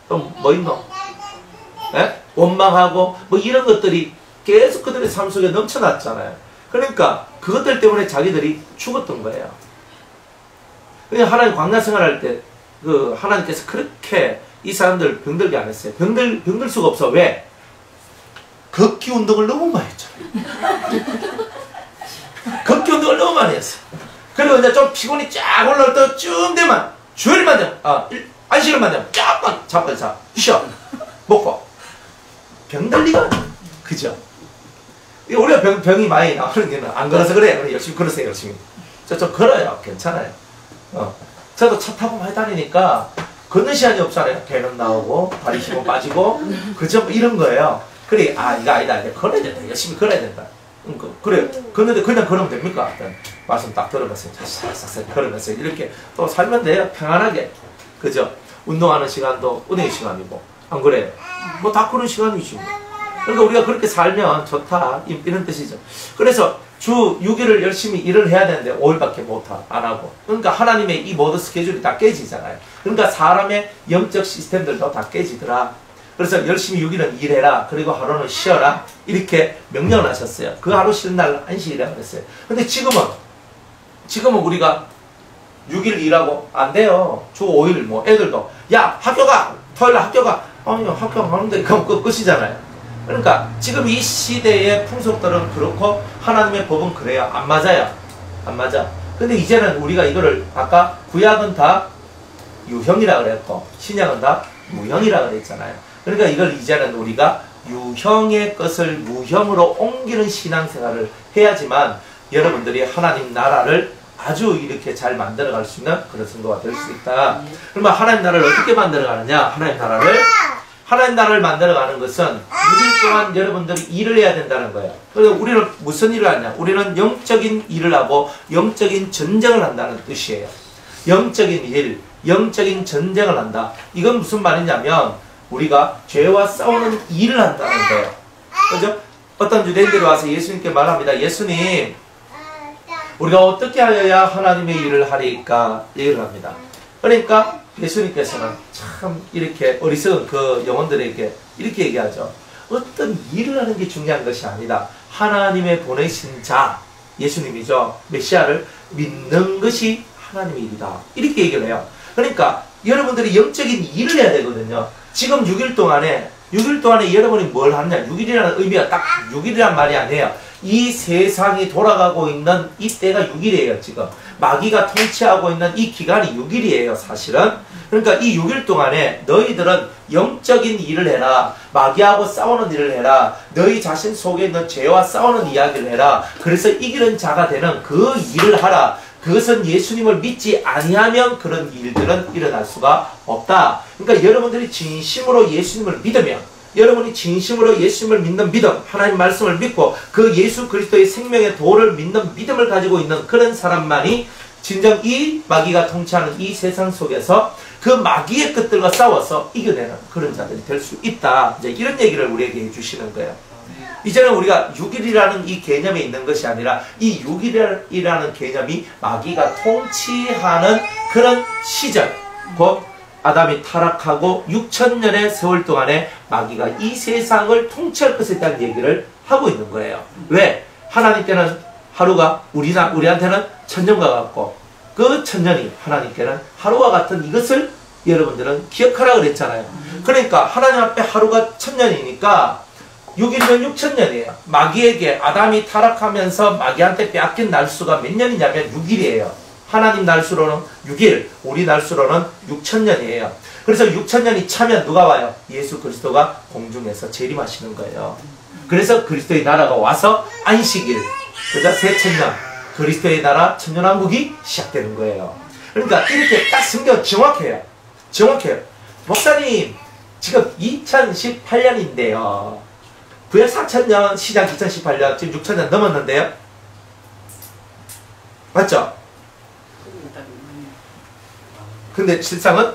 또 뭐 있노? 에? 원망하고 뭐 이런 것들이 계속 그들의 삶 속에 넘쳐났잖아요. 그러니까 그것들 때문에 자기들이 죽었던 거예요. 그냥 하나님 광야 생활할 때 하나님께서 그렇게 이 사람들 병들게 안 했어요. 병들 수가 없어. 왜? 걷기 운동을 너무 많이 했잖아요. 걷기 운동을 너무 많이 했어요. 그리고 이제 좀 피곤이 쫙 올라올 때쯤 되면 주일만 되면 안식일만 되면 조금만 잠깐 쉬어 먹고 병들 리가 그죠? 우리가 병이 많이 나오는 게는 안 걸어서 그래요. 열심히 걸으세요. 열심히. 좀 걸어요. 괜찮아요. 저도 차 타고 많이 다니니까 걷는 시간이 없잖아요. 배는 나오고 다리 힘은 빠지고 그저 이런 거예요. 그래 이거 아니다. 걸어야 된다. 열심히 걸어야 된다. 그래 걷는데 그냥 걸으면 됩니까? 말씀 딱 들어봤어요. 싹싹 걸으면서 이렇게 또 살면 돼요. 평안하게. 그죠? 운동하는 시간도 은혜의 시간이고 안 그래요? 뭐 다 그런 시간이지. 그러니까 우리가 그렇게 살면 좋다 이런 뜻이죠. 그래서 주 6일을 열심히 일을 해야 되는데 5일밖에 안 하고, 그러니까 하나님의 이 모든 스케줄이 다 깨지잖아요. 그러니까 사람의 영적 시스템들도 다 깨지더라. 그래서 열심히 6일은 일해라, 그리고 하루는 쉬어라, 이렇게 명령을 하셨어요. 그 하루 쉬는 날 안식이라고 그랬어요. 근데 지금은 우리가 6일 일하고 안 돼요. 주 5일 뭐 애들도 야 학교 가! 토요일 학교 가! 아니요 학교 가는데 그럼 끝이잖아요. 그러니까 지금 이 시대의 풍속들은 그렇고 하나님의 법은 그래요. 안 맞아요. 안 맞아. 근데 이제는 우리가 이거를 아까 구약은 다 유형이라 그랬고 신약은 다 무형이라 그랬잖아요. 그러니까 이걸 이제는 우리가 유형의 것을 무형으로 옮기는 신앙생활을 해야지만 여러분들이 하나님 나라를 아주 이렇게 잘 만들어갈 수 있는 그런 성도가 될 수 있다. 그러면 하나님 나라를 어떻게 만들어가느냐? 하나님 나라를 만들어가는 것은 6일 동안 여러분들이 일을 해야 된다는 거예요. 그래서 우리는 무슨 일을 하냐? 우리는 영적인 일을 하고 영적인 전쟁을 한다는 뜻이에요. 영적인 일, 영적인 전쟁을 한다. 이건 무슨 말이냐면 우리가 죄와 싸우는 일을 한다는 거예요. 그죠? 어떤 유대인들이 와서 예수님께 말합니다. 예수님, 우리가 어떻게 하여야 하나님의 일을 하리까? 얘기를 합니다. 그러니까 예수님께서는 참 이렇게 어리석은 그 영혼들에게 이렇게 얘기하죠. 어떤 일을 하는 게 중요한 것이 아니다. 하나님의 보내신 자, 예수님이죠. 메시아를 믿는 것이 하나님의 일이다. 이렇게 얘기를 해요. 그러니까 여러분들이 영적인 일을 해야 되거든요. 지금 6일 동안에 여러분이 뭘 하느냐. 6일이라는 의미가 딱 6일이란 말이 아니에요. 이 세상이 돌아가고 있는 이때가 6일이에요. 지금 마귀가 통치하고 있는 이 기간이 6일이에요. 사실은. 그러니까 이 6일 동안에 너희들은 영적인 일을 해라. 마귀하고 싸우는 일을 해라. 너희 자신 속에 있는 죄와 싸우는 이야기를 해라. 그래서 이기는 자가 되는 그 일을 하라. 그것은 예수님을 믿지 아니하면 그런 일들은 일어날 수가 없다. 그러니까 여러분들이 진심으로 예수님을 믿으면, 여러분이 진심으로 예수님을 믿는 믿음, 하나님 말씀을 믿고 그 예수 그리스도의 생명의 도를 믿는 믿음을 가지고 있는 그런 사람만이 진정 이 마귀가 통치하는 이 세상 속에서 그 마귀의 것들과 싸워서 이겨내는 그런 자들이 될 수 있다. 이제 이런 얘기를 우리에게 해주시는 거예요. 이제는 우리가 6일이라는 이 개념이 있는 것이 아니라 이 6일이라는 개념이 마귀가 통치하는 그런 시절, 곧 아담이 타락하고 6천년의 세월 동안에 마귀가 이 세상을 통치할 것에 대한 얘기를 하고 있는 거예요. 왜? 하나님께는 하루가 우리한테는 천년과 같고 그 천년이 하나님께는 하루와 같은 이것을 여러분들은 기억하라 그랬잖아요. 그러니까 하나님 앞에 하루가 천년이니까 6일이면 6천년이에요. 마귀에게 아담이 타락하면서 마귀한테 빼앗긴 날수가 몇 년이냐면 6일이에요. 하나님 날수로는 6일, 우리 날수로는 6천년이에요. 그래서 6천년이 차면 누가 와요? 예수 그리스도가 공중에서 재림하시는 거예요. 그래서 그리스도의 나라가 와서 안식일, 그죠? 새천년, 그리스도의 나라 천년왕국이 시작되는 거예요. 그러니까 이렇게 딱 성경 정확해요. 목사님, 지금 2018년인데요. 구약 4천년, 시작 2018년, 지금 6천년 넘었는데요. 맞죠? 근데 실상은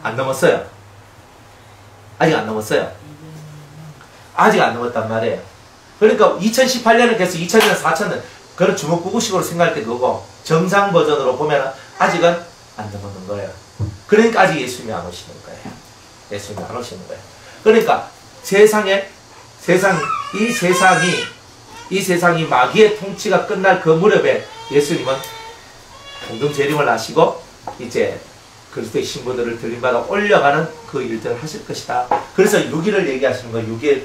안 넘었어요. 아직 안 넘었어요. 아직 안 넘었단 말이에요. 그러니까 2018년을 계속 2000년, 4000년 그런 주먹구구식으로 생각할 때 그거고 정상 버전으로 보면 아직은 안 넘었는 거예요. 그러니까 아직 예수님이 안 오시는 거예요. 예수님이 안 오시는 거예요. 그러니까 이 세상이 마귀의 통치가 끝날 그 무렵에 예수님은 공중 재림을 하시고 이제 그리스도의 신부들을 들림받아 올려가는 그 일들을 하실 것이다. 그래서 6일을 얘기하시는 거예요. 6일.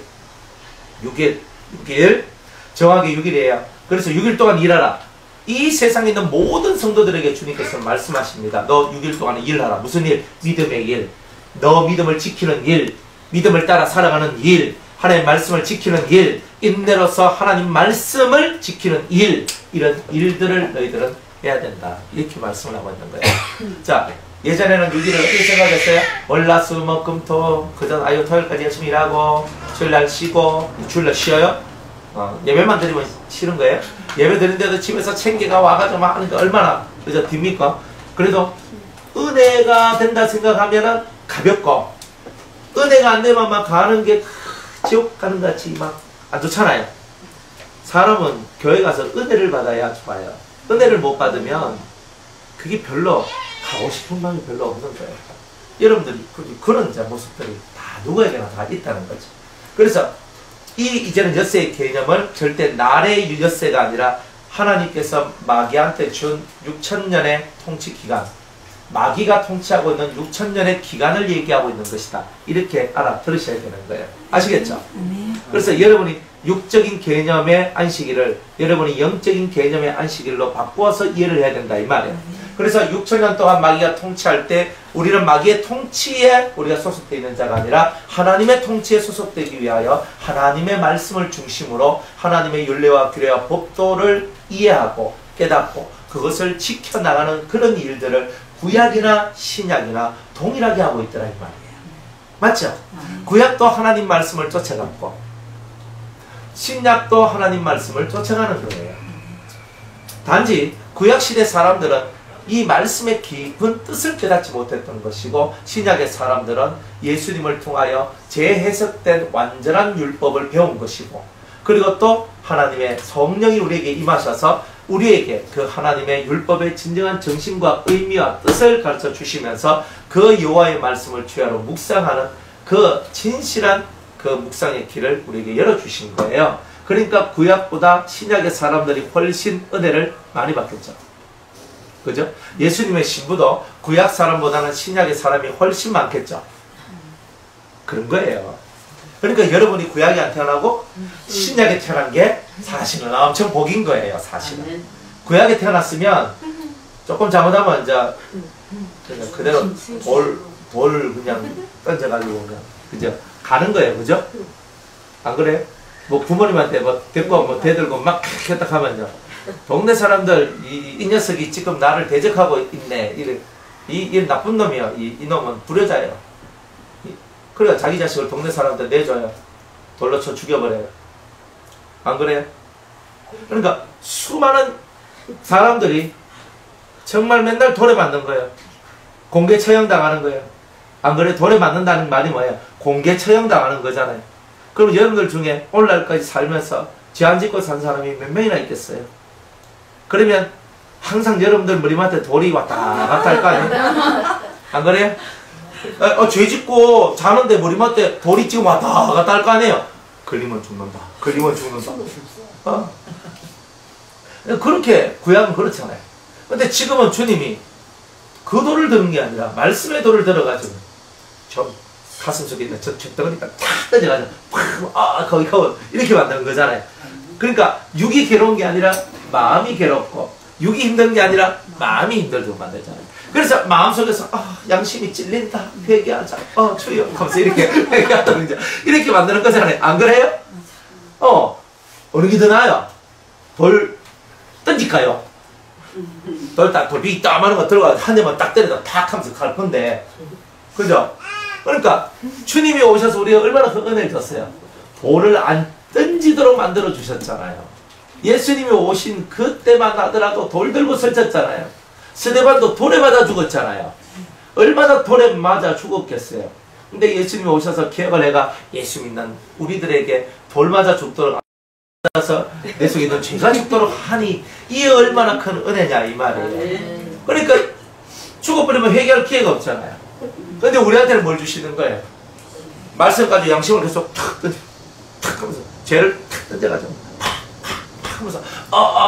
정확히 6일이에요. 그래서 6일 동안 일하라. 이 세상에 있는 모든 성도들에게 주님께서 말씀하십니다. 너 6일 동안 일하라. 무슨 일? 믿음의 일. 너 믿음을 지키는 일. 믿음을 따라 살아가는 일. 하나님의 말씀을 지키는 일. 인내로서 하나님 말씀을 지키는 일. 이런 일들을 너희들은 해야 된다. 이렇게 말씀을 하고 있는 거예요. 자, 예전에는 6일을 어떻게 생각했어요? 월화수목금토 그전 아유 토요일까지 열심히 일하고 주일날 쉬고 주일날 쉬어요? 예배만 드리면 싫은 거예요? 예배 드리는데도 집에서 챙겨가 와가지고 막 하니까 얼마나 그저 딥니까? 그래도 은혜가 된다 생각하면은 가볍고 은혜가 안 되면 막 가는 게 지옥 가는 것 같이 막 안 좋잖아요. 사람은 교회 가서 은혜를 받아야 좋아요. 은혜를 못 받으면 그게 별로 가고 싶은 마음이 별로 없는 거예요. 여러분들이 그런 모습들이 다 누구에게나 다 있다는 거죠. 그래서 이제는 엿새의 개념을 절대 날의 엿새가 아니라 하나님께서 마귀한테 준 6,000년의 통치 기간, 마귀가 통치하고 있는 6,000년의 기간을 얘기하고 있는 것이다. 이렇게 알아들으셔야 되는 거예요. 아시겠죠? 그래서 여러분이 육적인 개념의 안식일을 여러분이 영적인 개념의 안식일로 바꾸어서 이해를 해야 된다 이 말이에요. 그래서 6,000년 동안 마귀가 통치할 때 우리는 마귀의 통치에 우리가 소속되어 있는 자가 아니라 하나님의 통치에 소속되기 위하여 하나님의 말씀을 중심으로 하나님의 율례와 규례와 법도를 이해하고 깨닫고 그것을 지켜나가는 그런 일들을 구약이나 신약이나 동일하게 하고 있더라 이 말이에요. 맞죠? 구약도 하나님 말씀을 쫓아갔고 신약도 하나님 말씀을 쫓아가는 거예요. 단지 구약시대 사람들은 이 말씀의 깊은 뜻을 깨닫지 못했던 것이고 신약의 사람들은 예수님을 통하여 재해석된 완전한 율법을 배운 것이고 그리고 또 하나님의 성령이 우리에게 임하셔서 우리에게 그 하나님의 율법의 진정한 정신과 의미와 뜻을 가르쳐 주시면서 그 여호와의 말씀을 주야로 묵상하는 그 진실한 그 묵상의 길을 우리에게 열어주신 거예요. 그러니까 구약보다 신약의 사람들이 훨씬 은혜를 많이 받겠죠. 그죠? 예수님의 신부도 구약 사람보다는 신약의 사람이 훨씬 많겠죠. 그런 거예요. 그러니까 여러분이 구약이 안 태어나고 신약에 태어난 게 사실은 엄청 복인 거예요. 사실은. 구약에 태어났으면 조금 잘못하면 이제 그냥 그대로 돌 그냥 던져가지고 그냥 그죠? 가는 거예요. 그죠? 안 그래요? 뭐 부모님한테 뭐 데리고 뭐 대들고 막 했다 하면요. 동네 사람들 이 녀석이 지금 나를 대적하고 있네. 이 나쁜 놈이야. 이 놈은 불효자예요. 그래야 자기 자식을 동네 사람들 내줘요. 돌로 쳐 죽여버려요. 안 그래요? 그러니까 수많은 사람들이 정말 맨날 돌에 맞는 거예요. 공개 처형당하는 거예요. 안 그래? 돌에 맞는다는 말이 뭐예요? 공개 처형당하는 거잖아요. 그럼 여러분들 중에 오늘날까지 살면서 죄 안 짓고 산 사람이 몇 명이나 있겠어요? 그러면 항상 여러분들 머리맡에 돌이 왔다 갔다 할 거 아니에요? 안 그래요? 죄 짓고 자는데 머리맡에 돌이 지금 왔다 갔다 할 거 아니에요? 걸리면 죽는다. 걸리면 죽는다. 그렇게 구약은 그렇잖아요. 근데 지금은 주님이 그 돌을 드는 게 아니라 말씀의 돌을 들어가지고 저 가슴속에 있는 저 쇳덩어리가 탁 던져가지고 거기 이렇게 만드는 거잖아요. 그러니까 육이 괴로운 게 아니라 마음이 괴롭고 육이 힘든 게 아니라 마음이 힘들도록 만들잖아요. 그래서 마음속에서 양심이 찔린다 회개하자 주여 하면서 이렇게 회개하다 이렇게 만드는 거잖아요. 안 그래요? 어느 게 더 나아요? 돌 던질까요? 돌비 딱 하는 거 들어가서 한 대만 딱 때려서 탁 하면서 갈 건데 그죠? 그러니까 주님이 오셔서 우리가 얼마나 그 은혜를 줬어요. 돌을 안 던지도록 만들어 주셨잖아요. 예수님이 오신 그때만 하더라도 돌 들고 설쳤잖아요. 스데반도 돌에 맞아 죽었잖아요. 얼마나 돌에 맞아 죽었겠어요. 근데 예수님이 오셔서 개혁을 해가 예수 믿는 우리들에게 돌 맞아 죽도록 맞아서 내 속에 있는 죄가 죽도록 하니 이게 얼마나 큰 은혜냐 이 말이에요. 그러니까 죽어버리면 회개할 기회가 없잖아요. 근데 우리한테는 뭘 주시는 거예요? 말씀 가지고 양심을 계속 탁 하면서 죄를 탁 던져가지고 하면서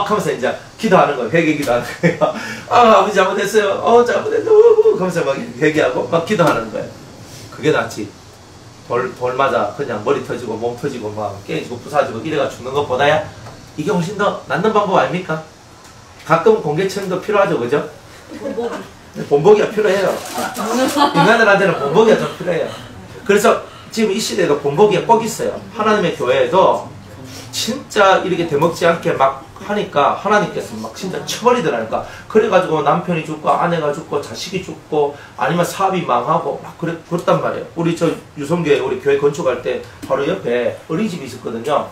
하면서 이제 기도하는 거예요. 회개 기도하는 거예요. 아버지 잘못했어요. 잘못했어. 하면서 막 회개하고 막 기도하는 거예요. 그게 낫지. 돌 맞아 그냥 머리 터지고 몸 터지고 막 깨지고 부사지고 이래가 죽는 것보다야 이게 훨씬 더 낫는 방법 아닙니까? 가끔 공개처형도 필요하죠. 그죠? 본보기가 필요해요. 인간들한테는 본보기가 좀 필요해요. 그래서 지금 이 시대가 본보기가 꼭 있어요. 하나님의 교회에도 진짜 이렇게 대먹지 않게 막 하니까 하나님께서 막 진짜 쳐버리더라니까. 그래가지고 남편이 죽고 아내가 죽고 자식이 죽고 아니면 사업이 망하고 막 그렇단 말이에요. 우리 저 유성교회 우리 교회 건축할 때 바로 옆에 어린이집이 있었거든요.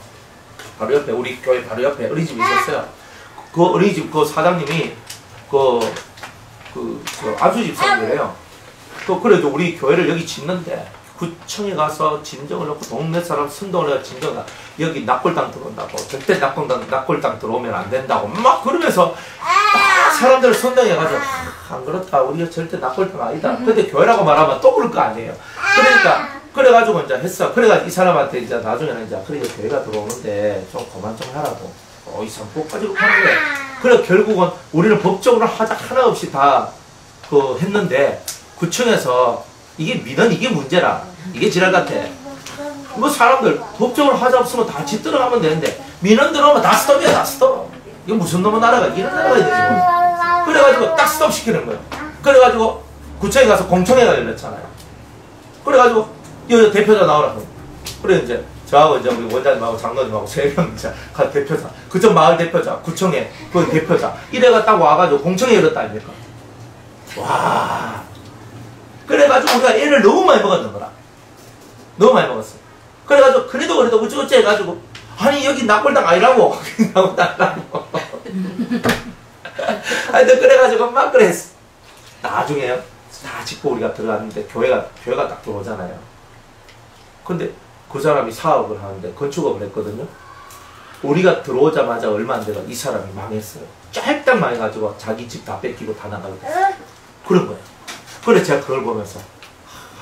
바로 옆에 우리 교회 바로 옆에 어린이집이 있었어요. 그 어린이집 그 사장님이 그 안수집사님이래요. 또 그래도 우리 교회를 여기 짓는데 구청에 가서 진정을 놓고 동네 사람 선동을 해서 진정을 여기 납골당 들어온다고 절대 납골당 들어오면 안 된다고 막 그러면서 막 사람들을 선동해가지고 안 그렇다 우리가 절대 납골당 아니다. 근데 교회라고 말하면 또 그럴 거 아니에요. 그러니까 그래가지고 이제 했어. 그래가지고 이 사람한테 이제 나중에는 이제 그래 교회가 들어오는데 좀 그만 좀 하라고 이 사람 꼭 가지고 하는 거예요. 그래 결국은 우리는 법적으로 하자 하나 없이 다 했는데 구청에서 이게 민원 이게 문제라. 이게 지랄 같아. 뭐 사람들 법적으로 하자 없으면 다 집 들어가면 되는데 민원 들어오면 다 스톱이야 다 스톱. 이거 무슨 놈의 나라가 이런 나라가 되지. 그래가지고 딱 스톱 시키는 거예요. 그래가지고 구청에 가서 공청회가 열렸잖아요. 그래가지고 이 대표자 나오라고. 그래 이제 저하고 이제 우리 원장님하고 장로님하고 3명 이제 대표자 그쪽 마을 대표자 구청회 그 대표자 이래가 딱 와가지고 공청회 열었다 아닙니까? 와. 그래가지고 우리가 애를 너무 많이 먹었는 거라. 너무 많이 먹었어. 그래가지고 그래도 어쩌고저쩌고 해가지고 아니 여기 납골당 아니라고. 납골당 아니라고. 하여튼 그래가지고 막 그랬어. 나중에요. 다 짓고 우리가 들어갔는데 교회가 딱 들어오잖아요. 근데 그 사람이 사업을 하는데 건축업을 했거든요. 우리가 들어오자마자 얼마 안 돼가 이 사람이 망했어요. 쫙딱 망해가지고 자기 집 다 뺏기고 다 나가고 그런 거예요. 그래 제가 그걸 보면서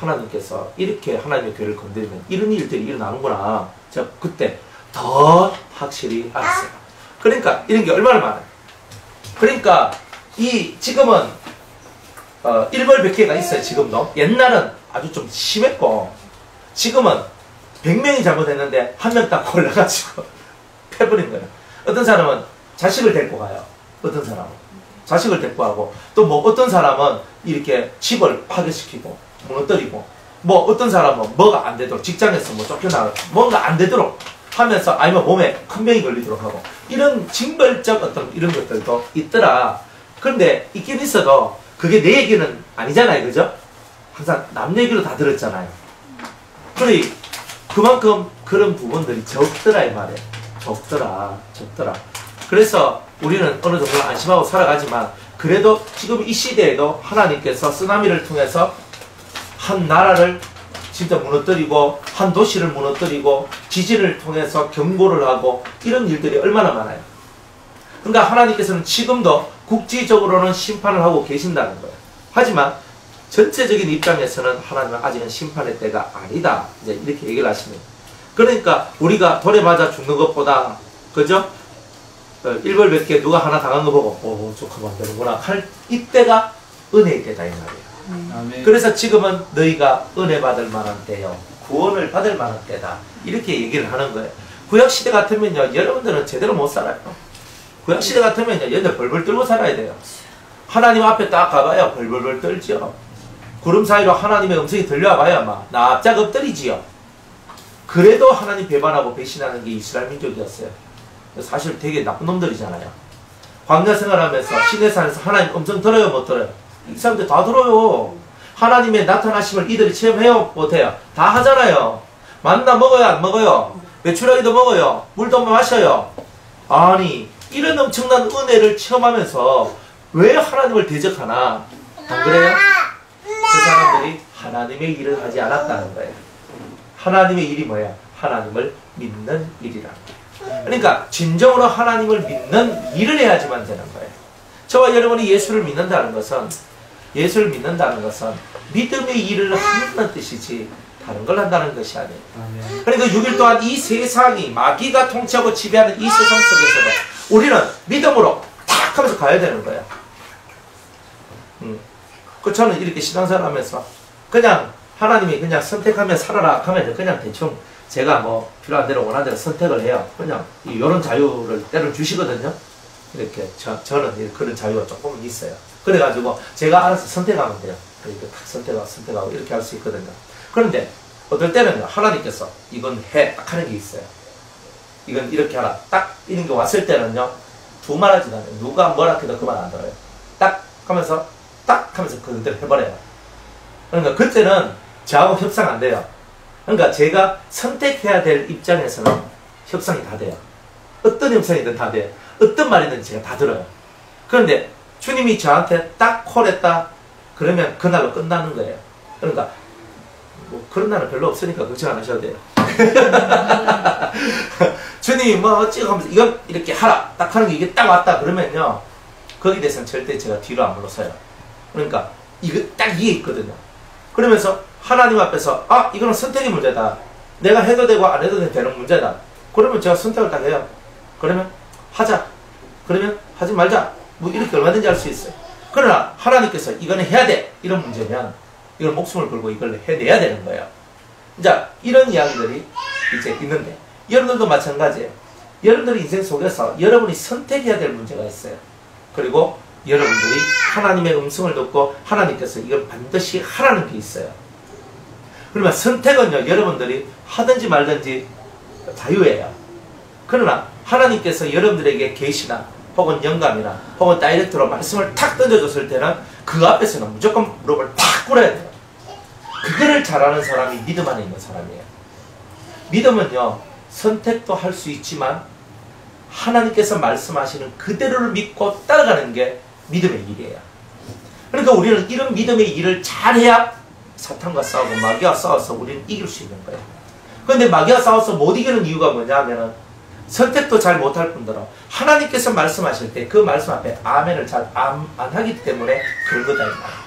하나님께서 이렇게 하나님의 교회를 건드리면 이런 일들이 일어나는구나. 제가 그때 더 확실히 알았어요. 그러니까 이런 게 얼마나 많아요. 그러니까 지금은 일벌백계가 있어요. 지금도. 옛날은 아주 좀 심했고 지금은 100명이 잘못했는데 한 명 딱 골라가지고 패버린 거예요. 어떤 사람은 자식을 데리고 가요. 어떤 사람은 자식을 데리고 가고 또 뭐 어떤 사람은 이렇게 집을 파괴시키고 무너뜨리고 뭐 어떤 사람은 뭐가 안 되도록 직장에서 뭐 쫓겨나고 뭔가 안 되도록 하면서 아니면 몸에 큰 병이 걸리도록 하고 이런 징벌적 어떤 이런 것들도 있더라. 그런데 있긴 있어도 그게 내 얘기는 아니잖아요. 그죠? 항상 남 얘기로 다 들었잖아요. 그래 그만큼 그런 부분들이 적더라 이 말이에요. 적더라. 그래서 우리는 어느 정도 안심하고 살아가지만 그래도 지금 이 시대에도 하나님께서 쓰나미를 통해서 한 나라를 진짜 무너뜨리고 한 도시를 무너뜨리고 지진을 통해서 경고를 하고 이런 일들이 얼마나 많아요. 그러니까 하나님께서는 지금도 국지적으로는 심판을 하고 계신다는 거예요. 하지만 전체적인 입장에서는 하나님은 아직은 심판의 때가 아니다. 이제 이렇게 얘기를 하시는 거예요. 그러니까 우리가 돌에 맞아 죽는 것보다 그죠? 일벌백계 누가 하나 당한 거 보고 저 그만 되는구나 할 이때가 은혜의 때다 이 말이에요. 아멘. 그래서 지금은 너희가 은혜 받을 만한 때요 구원을 받을 만한 때다 이렇게 얘기를 하는 거예요. 구약시대 같으면요 여러분들은 제대로 못 살아요. 구약시대 같으면요 얘들 벌벌 떨고 살아야 돼요. 하나님 앞에 딱 가봐요 벌벌 떨지요. 구름 사이로 하나님의 음성이 들려와봐야 막 납작 엎드리지요. 그래도 하나님 배반하고 배신하는 게 이스라엘 민족이었어요. 사실 되게 나쁜 놈들이잖아요. 광야 생활하면서 시내산에서 하나님 음성 들어요 못 들어요? 이 사람들 다 들어요. 하나님의 나타나심을 이들이 체험해요 못해요? 다 하잖아요. 만나 먹어요 안 먹어요? 메추라기도 먹어요. 물도 마셔요. 아니 이런 엄청난 은혜를 체험하면서 왜 하나님을 대적하나? 안 그래요? 그 사람들이 하나님의 일을 하지 않았다는 거예요. 하나님의 일이 뭐야? 하나님을 믿는 일이라. 그러니까 진정으로 하나님을 믿는 일을 해야지만 되는 거예요. 저와 여러분이 예수를 믿는다는 것은 믿음의 일을 한다는 뜻이지 다른 걸 한다는 것이 아니에요. 그러니까 6일 동안 이 세상이 마귀가 통치하고 지배하는 이 세상 속에서도 우리는 믿음으로 탁 하면서 가야 되는 거예요. 그 저는 이렇게 신앙생활 하면서 그냥 하나님이 그냥 선택하면 살아라 하면 그냥 대충 제가 뭐 필요한 대로 원하는 대로 선택을 해요. 그냥 이런 자유를 때로 주시거든요. 이렇게 저는 그런 자유가 조금은 있어요. 그래가지고 제가 알아서 선택하면 돼요. 이렇게 딱 선택하고 이렇게 할 수 있거든요. 그런데 어떨 때는 하나님께서 이건 해 딱 하는 게 있어요. 이건 이렇게 하라. 딱 이런 게 왔을 때는요. 두말하지 않아요. 누가 뭐라 해도 그 말 안 들어요. 딱 하면서 그대로 해버려요. 그러니까 그때는 저하고 협상 안 돼요. 그러니까 제가 선택해야 될 입장에서는 협상이 다 돼요. 어떤 협상이든 다 돼요. 어떤 말이든 제가 다 들어요. 그런데 주님이 저한테 딱 콜했다 그러면 그날로 끝나는 거예요. 그러니까 뭐 그런 날은 별로 없으니까 걱정 안 하셔도 돼요. 주님이 뭐 어찌고 하면서 이건 이렇게 하라 딱 하는 게 이게 딱 왔다 그러면요 거기에 대해서는 절대 제가 뒤로 안 물러서요. 그러니까 이거 딱 이게 있거든요. 그러면서 하나님 앞에서 아 이거는 선택의 문제다. 내가 해도 되고 안 해도 되는 문제다. 그러면 제가 선택을 딱 해요. 그러면 하자. 그러면 하지 말자. 뭐 이렇게 얼마든지 할 수 있어요. 그러나 하나님께서 이거는 해야 돼. 이런 문제면 이걸 목숨을 걸고 이걸 해내야 되는 거예요. 자, 이런 이야기들이 이제 있는데 여러분들도 마찬가지예요. 여러분들의 인생 속에서 여러분이 선택해야 될 문제가 있어요. 그리고 여러분들이 하나님의 음성을 듣고 하나님께서 이걸 반드시 하라는 게 있어요. 그러면 선택은요 여러분들이 하든지 말든지 자유예요. 그러나 하나님께서 여러분들에게 계시나 혹은 영감이나 혹은 다이렉트로 말씀을 탁 던져줬을 때는 그 앞에서는 무조건 무릎을 팍 꿇어야 돼요. 그거를 잘하는 사람이 믿음 안에 있는 사람이에요. 믿음은요 선택도 할 수 있지만 하나님께서 말씀하시는 그대로를 믿고 따라가는 게 믿음의 일이에요. 그러니까 우리는 이런 믿음의 일을 잘해야 사탄과 싸우고 마귀와 싸워서 우리는 이길 수 있는 거예요. 그런데 마귀와 싸워서 못 이기는 이유가 뭐냐 하면은 선택도 잘 못할 뿐더러 하나님께서 말씀하실 때 그 말씀 앞에 아멘을 잘 안 하기 때문에 그런 거다 이 말이에요.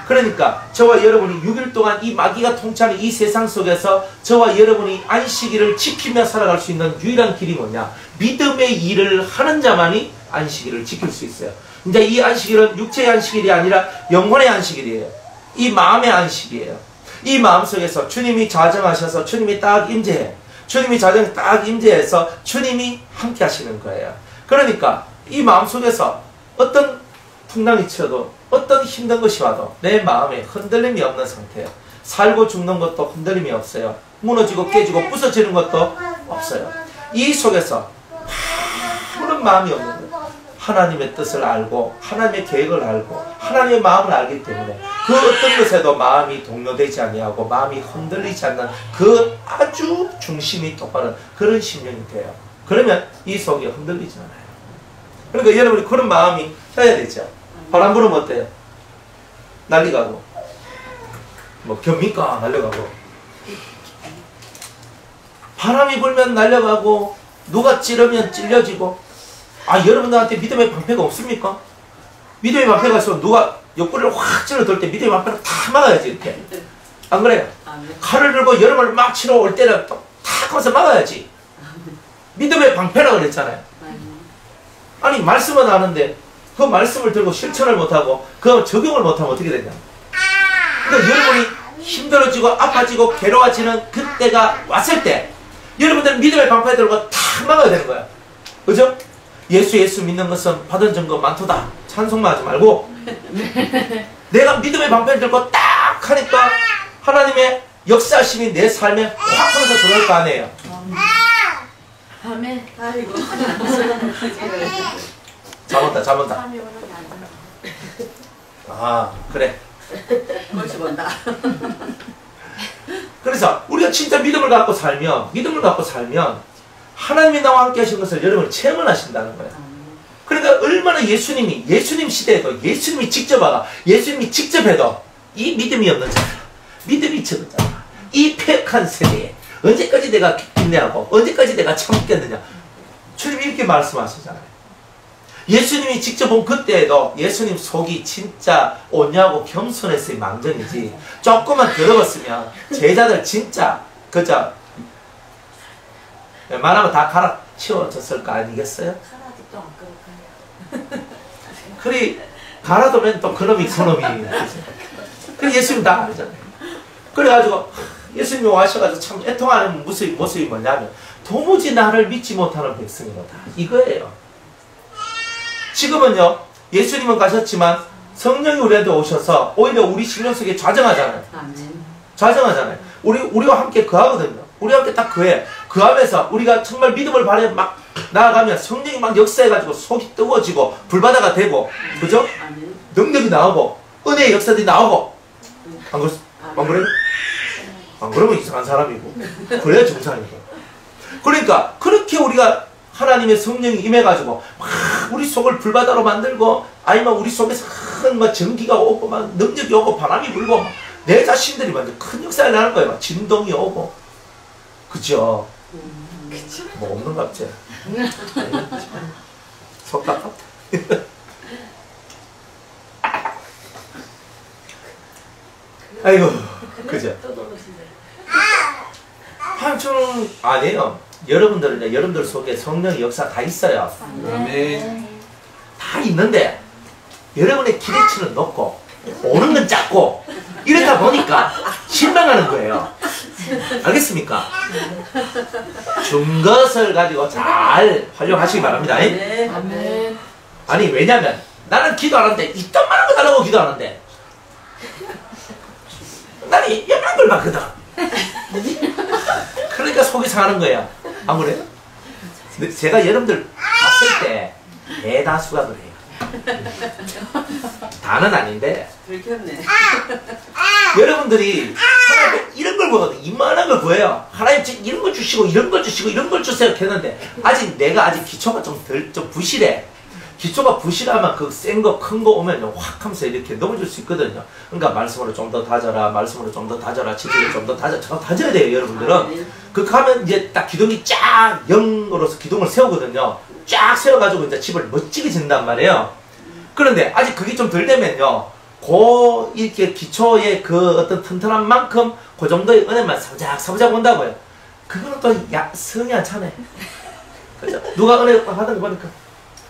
그러니까 저와 여러분이 6일 동안 이 마귀가 통치하는 이 세상 속에서 저와 여러분이 안식일을 지키며 살아갈 수 있는 유일한 길이 뭐냐? 믿음의 일을 하는 자만이 안식일을 지킬 수 있어요. 이제 이 안식일은 육체의 안식일이 아니라 영혼의 안식일이에요. 이 마음의 안식이에요. 이 마음 속에서 주님이 자정하셔서 주님이 딱 임재해. 주님이 자정 딱 임재해서 주님이 함께 하시는 거예요. 그러니까 이 마음 속에서 어떤 풍랑이 쳐도 어떤 힘든 것이 와도 내 마음에 흔들림이 없는 상태예요. 살고 죽는 것도 흔들림이 없어요. 무너지고 깨지고 부서지는 것도 없어요. 이 속에서 아무런 마음이 없는 거예요. 하나님의 뜻을 알고 하나님의 계획을 알고 하나님의 마음을 알기 때문에 그 어떤 것에도 마음이 동요되지 아니하고 마음이 흔들리지 않는 그 아주 중심이 똑바른 그런 심령이 돼요. 그러면 이 속이 흔들리지 않아요. 그러니까 여러분이 그런 마음이 해야 되죠. 바람 불으면 어때요? 날리가고 뭐 겹니까? 날려가고 바람이 불면 날려가고 누가 찌르면 찔려지고 여러분들한테 믿음의 방패가 없습니까? 믿음의 방패가 있으면 누가 옆구리를 확 찔러들 때 믿음의 방패를 다 막아야지 이렇게 안 그래요? 칼을 들고 여름을 막 치러 올 때는 또 탁 하면서 막아야지 믿음의 방패라고 그랬잖아요. 아니 말씀은 아는데 그 말씀을 들고 실천을 못하고 그 적용을 못하면 어떻게 되냐. 그러니까 여러분이 힘들어지고 아파지고 괴로워지는 그때가 왔을 때 여러분들은 믿음의 방패 들고 탁 막아야 되는 거야. 그죠? 예수 믿는 것은 받은 증거 많도다. 찬송만 하지 말고 내가 믿음의 방패를 들고 딱 하니까 하나님의 역사심이 내 삶에 확 하면서 들어올 거 아니에요. 아멘. 아이고. 잠온다. 그래. 벌써 본다. 그래서 우리가 진짜 믿음을 갖고 살면 하나님이 나와 함께 하신 것을 여러분이 체험을 하신다는 거예요. 그러니까 얼마나 예수님 시대에도 예수님이 직접 와가 예수님이 직접 해도 이 믿음이 없는 자들, 믿음이 적었잖아. 이 폐역한 세대에 언제까지 내가 인내하고 언제까지 내가 참겠느냐. 주님이 이렇게 말씀하시잖아요. 예수님이 직접 본 그때에도 예수님 속이 진짜 오냐고 겸손했으니 망정이지 조금만 더러웠으면 제자들 진짜 그저 웬만하면 다 갈아치워졌을 거 아니겠어요? 하나도 안 그럴까요? 그리 갈아두면 또 그놈이 그래 예수님 다 알잖아요. 그래가지고 예수님이 와셔가지고 참 애통하는 모습이 뭐냐면 도무지 나를 믿지 못하는 백성이로다 이거예요. 지금은요 예수님은 가셨지만 성령이 우리한테 오셔서 오히려 우리 심령 속에 좌정하잖아요. 좌정하잖아요. 우리와 함께 거하거든요. 우리와 함께 딱 거해. 그 안에서 우리가 정말 믿음을 발휘해 막 나아가면 성령이 막 역사해가지고 속이 뜨거워지고 불바다가 되고, 그죠? 능력이 나오고 은혜의 역사들이 나오고. 안 그래요? 안 그러면 이상한 사람이고, 그래야 정상이고. 그러니까 그렇게 우리가 하나님의 성령이 임해가지고 막 우리 속을 불바다로 만들고, 아니면 우리 속에서 큰 막 전기가 오고 막 능력이 오고 바람이 불고 내 자신들이 완전 큰 역사를 나는 거예요. 막 진동이 오고. 그죠? 뭐 없는 것 같지? 속닥 같아. 아이고, 그죠? 저는 아니에요. 여러분들 속에 성령의 역사 다 있어요. 아멘. 다 있는데 여러분의 기대치는 높고 오는 건 작고 이러다 보니까 실망하는 거예요. 알겠습니까? 준 것을 가지고 잘 활용하시기 바랍니다. 아멘. 아니, 왜냐면 나는 기도 안 하는데 이딴만한 거 달라고 기도 안 하는데 나는 이만한 걸 받거든. 그러니까 속이 상하는 거야. 안 그래요? 근데 제가 여러분들 봤을 때 대다수가 그래요. 다는 아닌데 들켰네. 여러분들이 하나님 이런 걸 보거든. 이만한 걸 보여요. 하나님 지금 이런 걸 주시고 이런 걸 주시고 이런 걸 주세요 했는데 내가 아직 기초가 좀 부실해. 기초가 부실하면 그 센 거 큰 거 오면 확 하면서 이렇게 넘어질 수 있거든요. 그러니까 말씀으로 좀 더 다져라, 말씀으로 좀 더 다져라, 지식을 좀 더 다져야 돼요, 여러분들은. 그렇게 하면 이제 딱 기둥이 쫙 영으로서 기둥을 세우거든요. 쫙 세워가지고 이제 집을 멋지게 짓는단 말이에요. 그런데 아직 그게 좀 덜 되면요, 이렇게 기초의 그 어떤 튼튼한 만큼 그 정도의 은혜만 사부작 온다고요. 그거는 또 성이 안 차네. 그죠? 누가 은혜 받은 거 보니까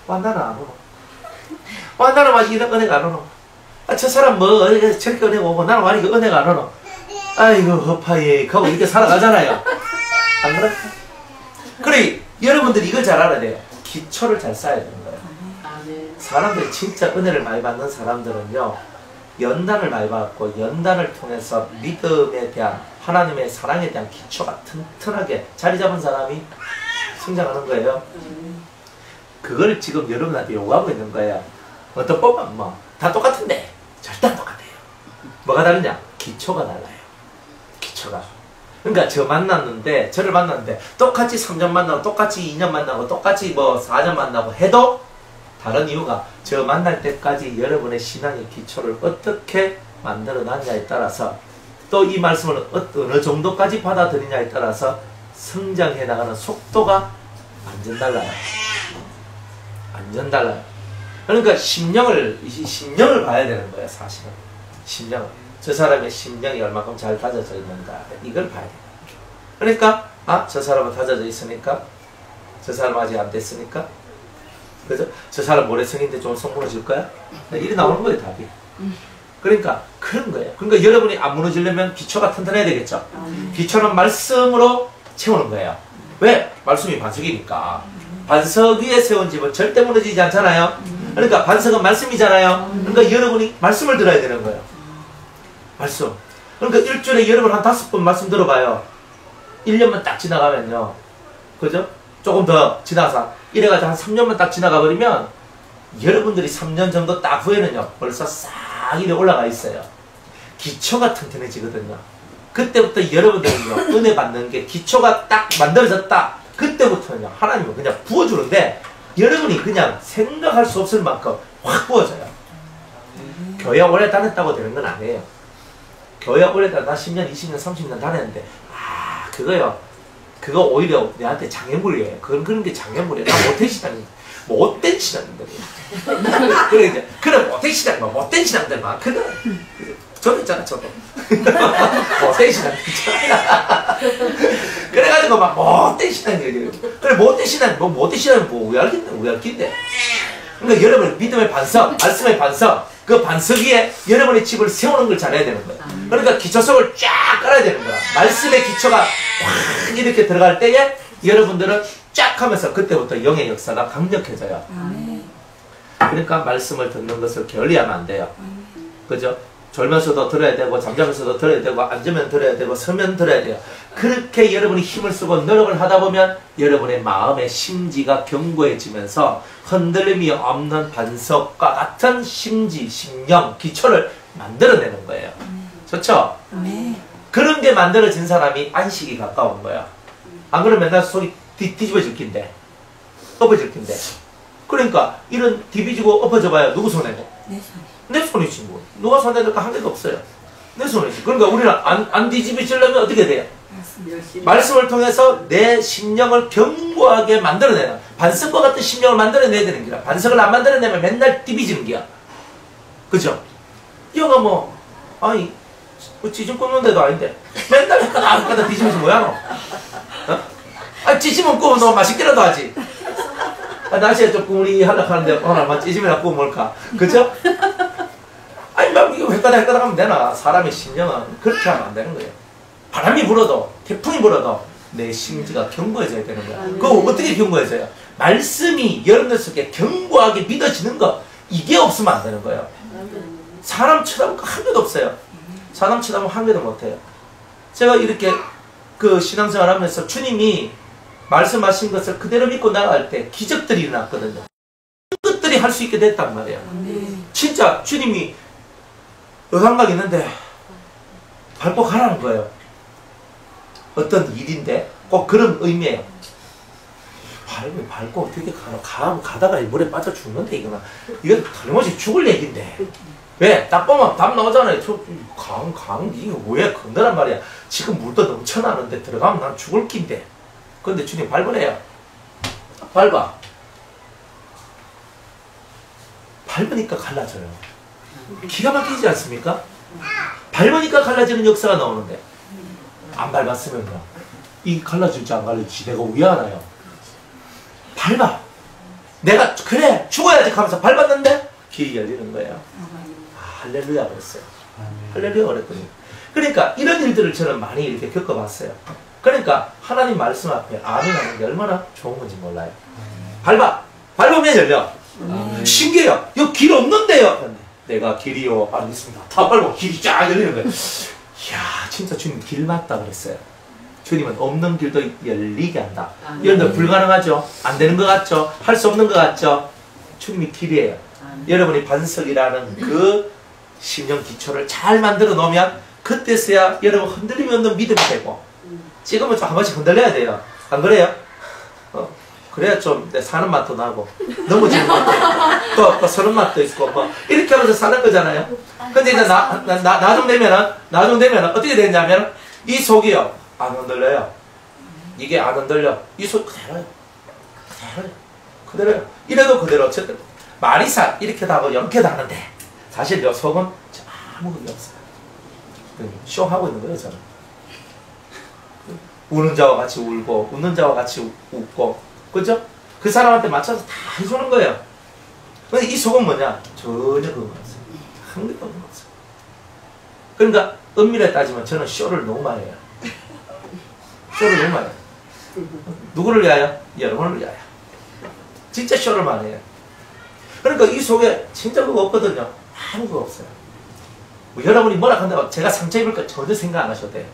나는 안 오노. 나는 와 이런 은혜가 안 오노. 저 사람 뭐 저렇게 은혜가 오고 나는 와 이거 은혜가 안 오노. 아이고 허파예 하고 이렇게 살아가잖아요. 안 그래? 그래, 여러분들이 이걸 잘 알아야 돼요. 기초를 잘 쌓아야 되는 거예요. 사람들이 진짜 은혜를 많이 받는 사람들은요, 연단을 많이 받고 연단을 통해서 믿음에 대한, 하나님의 사랑에 대한 기초가 튼튼하게 자리 잡은 사람이 성장하는 거예요. 그걸 지금 여러분한테 요구하고 있는 거예요. 어떤 법은 뭐 다 똑같은데 절대 안 똑같아요. 뭐가 다르냐? 기초가 달라요. 기초가. 그러니까 저를 만났는데 똑같이 3년 만나고 똑같이 2년 만나고 똑같이 뭐 4년 만나고 해도 다른 이유가 저 만날 때까지 여러분의 신앙의 기초를 어떻게 만들어 놨냐에 따라서, 또 이 말씀을 어느 정도까지 받아들이냐에 따라서 성장해 나가는 속도가 완전 달라요. 완전 달라요. 그러니까 심령을 봐야 되는 거예요, 사실은. 심령을. 저 사람의 심령이 얼마큼 잘 다져져 있는가, 이걸 봐야 돼요. 그러니까 저 사람은 다져져 있으니까, 저 사람 아직 안 됐으니까, 그죠? 저 사람 모래성인데 좀 속 무너질 거야? 이리 나오는 거예요, 답이. 그러니까 그런 거예요. 그러니까 여러분이 안 무너지려면 기초가 튼튼해야 되겠죠. 기초는 말씀으로 채우는 거예요. 왜? 말씀이 반석이니까. 반석 위에 세운 집은 절대 무너지지 않잖아요. 그러니까 반석은 말씀이잖아요. 그러니까 여러분이 말씀을 들어야 되는 거예요. 말씀. 그러니까 일주일에 여러분 한 5번 말씀 들어봐요. 1년만 딱 지나가면요, 그죠? 조금 더 지나서 이래가지고 한 3년만 딱 지나가 버리면 여러분들이 3년 정도 딱 후에는요, 벌써 싹 이래 올라가 있어요. 기초가 튼튼해지거든요. 그때부터 여러분들은요, 은혜 받는 게 기초가 딱 만들어졌다. 그때부터는요, 하나님은 그냥 부어주는데 여러분이 그냥 생각할 수 없을 만큼 확 부어져요. 교회 오래 다녔다고 되는 건 아니에요. 교회 오래 나 10년, 20년, 30년 다녔는데 그거 오히려 내한테 장애물이에요. 그런 게 장애물이에요. 나 못된 신앙이, 못된 신앙들이에요. 그래 못된 신앙, 못된 신앙들만 그래. 저도 있잖아, 저도. 못된 신앙 있잖아. 그래가지고 막 못된 신앙이에요. 그래 못된 신앙, 못된 신앙은 왜 알겠는데. 그러니까 여러분 믿음의 반석, 말씀의 반석, 그 반석 위에 여러분의 집을 세우는 걸 잘해야 되는 거예요. 그러니까 기초석을 쫙 깔아야 되는 거야. 말씀의 기초가 확 이렇게 들어갈 때에 여러분들은 쫙 하면서 그때부터 영의 역사가 강력해져요. 그러니까 말씀을 듣는 것을 게을리하면 안 돼요. 그죠? 졸면서도 들어야 되고 잠자면서도 들어야 되고 앉으면 들어야 되고 서면 들어야 돼요. 그렇게 여러분이 힘을 쓰고 노력을 하다 보면 여러분의 마음의 심지가 견고해지면서 흔들림이 없는 반석과 같은 심지, 심령, 기초를 만들어내는 거예요. 좋죠? 네. 그런 게 만들어진 사람이 안식이 가까운 거야. 안 그러면 맨날 소리 뒤집어질 낀데 엎어질 낀데. 그러니까 이런 뒤집어지고 엎어져 봐야 누구 손해고? 내 손에. 내 손이지 뭐. 누가 손해될까 한 개도 없어요. 내 손이지. 그러니까 우리는 안 뒤집어지려면 어떻게 돼요? 열심히. 말씀을 통해서 내 심령을 견고하게 만들어내는, 반석과 같은 심령을 만들어내야 되는 기라. 반석을 안 만들어내면 맨날 뒤집어지는 기야. 그죠? 이거가 뭐 아니 찌짐 굽는데도 아닌데 맨날 헷갈아 뒤집어서 뭐야 너? 어? 아 찌짐은 구우면 너 맛있게라도 하지. 아, 날씨에 좀 꾸물이 하려고 하는데 오늘 막 찌짐이나 구워 먹을까? 그죠? 아니 막 이거 헷갈아 하면 되나? 사람의 심령은 그렇게 하면 안 되는 거예요. 바람이 불어도 태풍이 불어도 내 심지가 견고해져야 되는 거야. 그거 어떻게 견고해져요? 말씀이 여러분들 속에 견고하게 믿어지는 거, 이게 없으면 안 되는 거예요. 사람 쳐다보면 한 개도 없어요. 사람 쳐다보면 한 개도 못해요. 제가 이렇게 그 신앙생활 하면서 주님이 말씀하신 것을 그대로 믿고 나갈 때 기적들이 일어났거든요. 그것들이 할 수 있게 됐단 말이에요. 진짜 주님이 여상각 있는데 밟고 가라는 거예요. 어떤 일인데 꼭 그런 의미예요. 밟고 어떻게 가다가 물에 빠져 죽는데 이거는 틀림없이 죽을 얘기인데 왜? 딱 보면 답 나오잖아요. 이거 왜 건드란 말이야. 지금 물도 넘쳐나는데 들어가면 난 죽을 낀데. 근데 주님 밟으래요. 밟아. 밟으니까 갈라져요. 기가 막히지 않습니까? 밟으니까 갈라지는 역사가 나오는데 안 밟았으면요. 이 갈라질지 안 갈라질지 내가 왜 알아요? 밟아. 내가 그래 죽어야지 하면서 밟았는데 길이 열리는 거예요. 할렐루야 그랬어요. 할렐루야 그랬더니. 그러니까 이런 일들을 저는 많이 이렇게 겪어봤어요. 그러니까 하나님 말씀 앞에 아멘하는 게 얼마나 좋은 건지 몰라요. 밟으면 열려. 신기해요. 여기 길 없는데요. 내가 길이요. 알겠습니다. 다 밟고 길이 쫙 열리는 거예요. 이야 진짜 주님 길 맞다 그랬어요. 주님은 없는 길도 열리게 한다. 여러분들 불가능하죠? 안 되는 것 같죠? 할 수 없는 것 같죠? 주님이 길이에요. 여러분이 반석이라는 그 심령 기초를 잘 만들어 놓으면 그때서야 여러분 흔들림이 없는 믿음이 되고 지금은 좀 한 번씩 흔들려야 돼요. 안 그래요? 그래야 좀 사는 맛도 나고 넘어지는 맛도 또 서는 맛도 있고 뭐 이렇게 하면서 사는 거잖아요. 근데 이제 나중 되면은 어떻게 되냐면 이 속이요 안 흔들려요. 이게 안 흔들려. 이 속 그대로요. 이래도 그대로 말이 이렇게 하고 이렇게 하는데 사실 요 속은 아무 의미 없어요. 쇼하고 있는 거예요 저는. 우는 자와 같이 울고 웃는 자와 같이 웃고 그죠? 그 사람한테 맞춰서 다 해주는 거예요. 근데 이 속은 뭐냐? 전혀 그런 거 없어요. 한 개도 없는 거 없어요. 그러니까 엄밀히 따지면 저는 쇼를 너무 많이 해요. 쇼를 너무 많이 해요. 누구를 위하여? 여러분을 위하여. 진짜 쇼를 많이 해요. 그러니까 이 속에 진짜 그거 없거든요. 아무것도 없어요. 뭐 여러분이 뭐라 한다고 제가 상처 입을 거 전혀 생각 안 하셔도 돼요.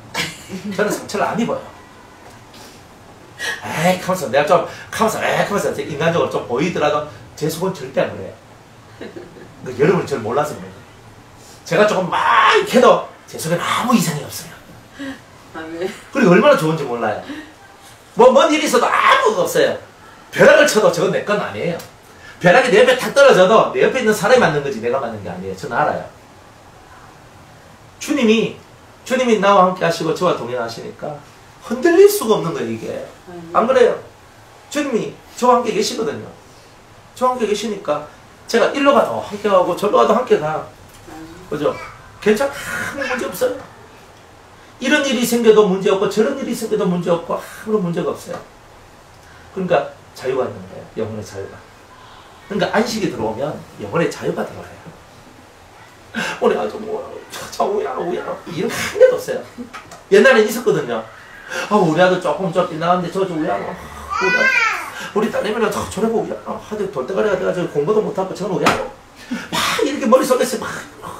저는 상처를 안 입어요. 에이 하면서 내가 좀 하면서 인간적으로 좀 보이더라도 제 속은 절대 안 그래요. 그러니까 여러분이 저를 몰라서 그래요. 제가 조금 막 해도 제 속에는 아무 이상이 없어요. 그리고 얼마나 좋은지 몰라요. 뭔 일이 있어도 아무것도 없어요. 벼락을 쳐도 저건 내 건 아니에요. 벼락이 내 옆에 탁 떨어져도 내 옆에 있는 사람이 맞는 거지 내가 맞는 게 아니에요. 저는 알아요. 주님이 나와 함께 하시고 저와 동행하시니까 흔들릴 수가 없는 거예요 이게. 안 그래요? 주님이 저와 함께 계시거든요. 저와 함께 계시니까 제가 일로 가도 함께 가고 저로 가도 함께 가. 그죠? 괜찮아. 아무 문제 없어요. 이런 일이 생겨도 문제 없고 저런 일이 생겨도 문제 없고 아무런 문제가 없어요. 그러니까 자유가 있는 거예요. 영혼의 자유가. 그러니까 안식이 들어오면 영혼의 자유가 들어와요. 우리 아주 저 우야 이런 거 한 개도 없어요. 옛날엔 있었거든요. 우리 아들 조금 빗나갔는데 저 우야 우리 딸내미는 저래고 우야 하도 돌대가리가 돼가지고 공부도 못하고 저는 우야 막 이렇게 머릿속에서 막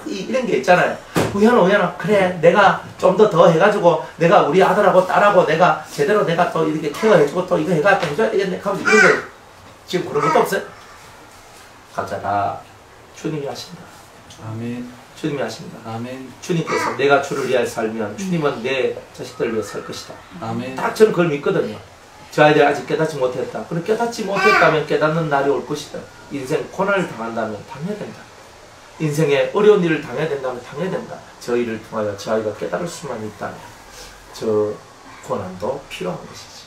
이런 게 있잖아요. 우연아 그래 내가 좀 더 해가지고 내가 우리 아들하고 딸하고 내가 제대로 내가 또 이렇게 케어해주고 또 이거 해가지고 해줘야 되겠네 하면서 이런 거 지금 그런 것도 없어요? 각자 다 주님이 하신다. 아멘. 주님이 하신다. 아멘. 주님께서 내가 주를 위하여 살면 주님은 내 자식들을 위해 살 것이다. 아멘. 딱 저는 그걸 믿거든요. 저 아이들이 아직 깨닫지 못했다. 그럼 깨닫지 못했다면 깨닫는 날이 올 것이다. 인생 고난을 당한다면 당해야 된다. 인생에 어려운 일을 당해야 된다면 당해야 된다. 저 일을 통하여 저 아이가 깨달을 수만 있다면 저 고난도 필요한 것이지.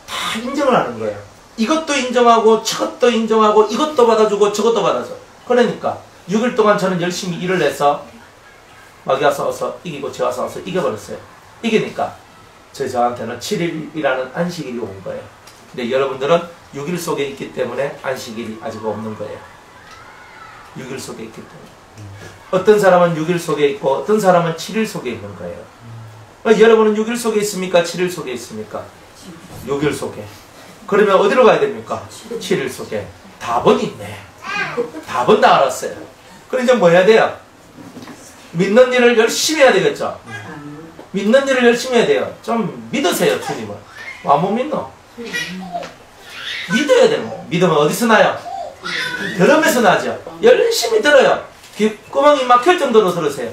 다 인정을 하는 거예요. 이것도 인정하고 저것도 인정하고 이것도 받아주고 저것도 받아줘. 그러니까 6일 동안 저는 열심히 일을 해서 마귀가 싸워서 이기고 제가 싸워서 이겨버렸어요. 이기니까 저한테는 7일이라는 안식일이 온 거예요. 근데 여러분들은 6일 속에 있기 때문에 안식일이 아직 없는 거예요. 6일 속에 있기 때문에. 어떤 사람은 6일 속에 있고 어떤 사람은 7일 속에 있는 거예요. 여러분은 6일 속에 있습니까? 7일 속에 있습니까? 6일 속에. 그러면 어디로 가야 됩니까? 7일 속에. 답은 있네. 답은 다 알았어요. 그럼 이제 뭐 해야 돼요? 믿는 일을 열심히 해야 되겠죠? 믿는 일을 열심히 해야 돼요. 좀 믿으세요, 주님을. 못 믿노? 믿어야 되는 거예요. 믿음은 어디서 나요? 들음에서 나죠. 열심히 들어요. 귓구멍이 막힐 정도로 들으세요.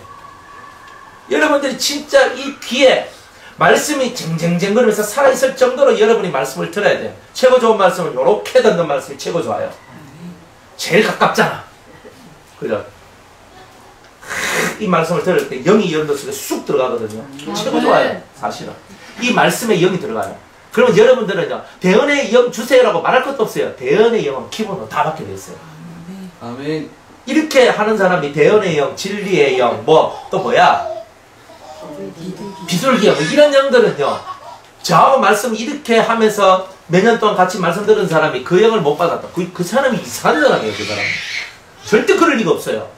여러분들이 진짜 이 귀에 말씀이 쟁쟁쟁거리면서 살아있을 정도로 여러분이 말씀을 들어야 돼요. 최고 좋은 말씀은 요렇게 듣는 말씀이 최고 좋아요. 제일 가깝잖아. 그죠? 이 말씀을 들을 때 영이 여러분들 속에 쑥 들어가거든요. 최고 좋아요. 사실은. 이 말씀에 영이 들어가요. 그러면 여러분들은요, 대언의 영 주세요라고 말할 것도 없어요. 대언의 영은 기본으로 다 받게 돼 있어요. 아멘. 이렇게 하는 사람이 대언의 영, 진리의 영, 또 뭐야? 비둘기 영, 이런 영들은요, 저하고 말씀 이렇게 하면서 몇 년 동안 같이 말씀 들은 사람이 그 영을 못 받았다. 그 사람이 이상한 사람이에요, 그 사람은. 절대 그럴 리가 없어요.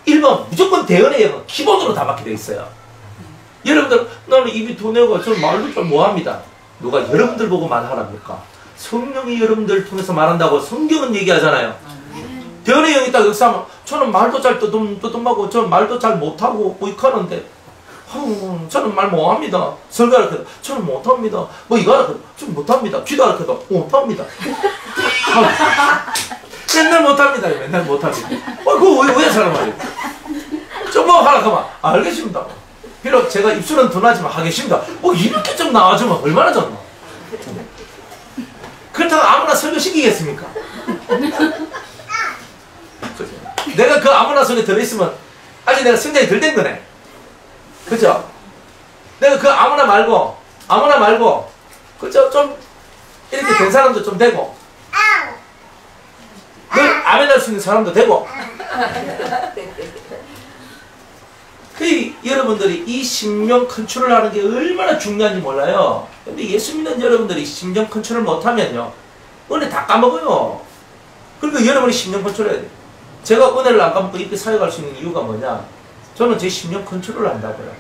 1번, 무조건 대언의 영은 기본으로 다 받게 돼 있어요. 여러분들, 나는 입이 도내고 저는 말도 좀 뭐합니다. 누가 여러분들 보고 말하랍니까? 성령이 여러분들 통해서 말한다고 성경은 얘기하잖아요. 대언의 영이 딱 역사하면 저는 말도 잘 뜨듬하고 저는 말도 잘 못하고 이렇게 저는 말 못합니다. 설교 가르쳐도 저는 못합니다. 이거 가르쳐도 저는 못합니다. 기도 가르쳐도 못합니다. 맨날 못합니다. 맨날 못합니다. 그거 왜 사람 말이에요? 좀 하라카만 알겠습니다. 비록 제가 입술은 둔하지만 하겠습니다. 이렇게 좀 나와주면 얼마나 좋나. 그렇다고 아무나 설교시키겠습니까? 내가 그 아무나 속에 들어있으면 아직 내가 성장이 덜 된 거네. 그죠? 내가 그 아무나 말고 그죠? 좀 이렇게 된 사람도 좀 되고 늘 아멘 할 수 있는 사람도 되고 여러분들이 이 심령 컨트롤 하는 게 얼마나 중요한지 몰라요. 근데 예수 믿는 여러분들이 심령 컨트롤 못하면요 은혜 다 까먹어요. 그러니까 여러분이 심령 컨트롤 해야 돼요. 제가 은혜를 안 까먹고 이렇게 사역할 수 있는 이유가 뭐냐, 저는 제 심령 컨트롤을 한다고요.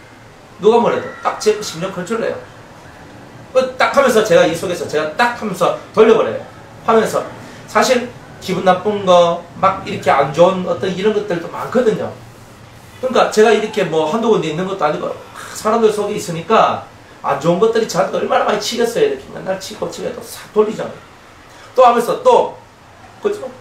누가 뭐래도 딱 제 심령 컨트롤해요. 딱 하면서 제가 이 속에서 제가 딱 하면서 돌려버려요. 하면서 사실 기분 나쁜 거 막 이렇게 안 좋은 어떤 이런 것들도 많거든요. 그러니까 제가 이렇게 한두 군데 있는 것도 아니고 사람들 속에 있으니까 안 좋은 것들이 저한테 얼마나 많이 치겠어요. 이렇게 맨날 치고 해도 싹 돌리잖아요. 또 하면서 또 그죠?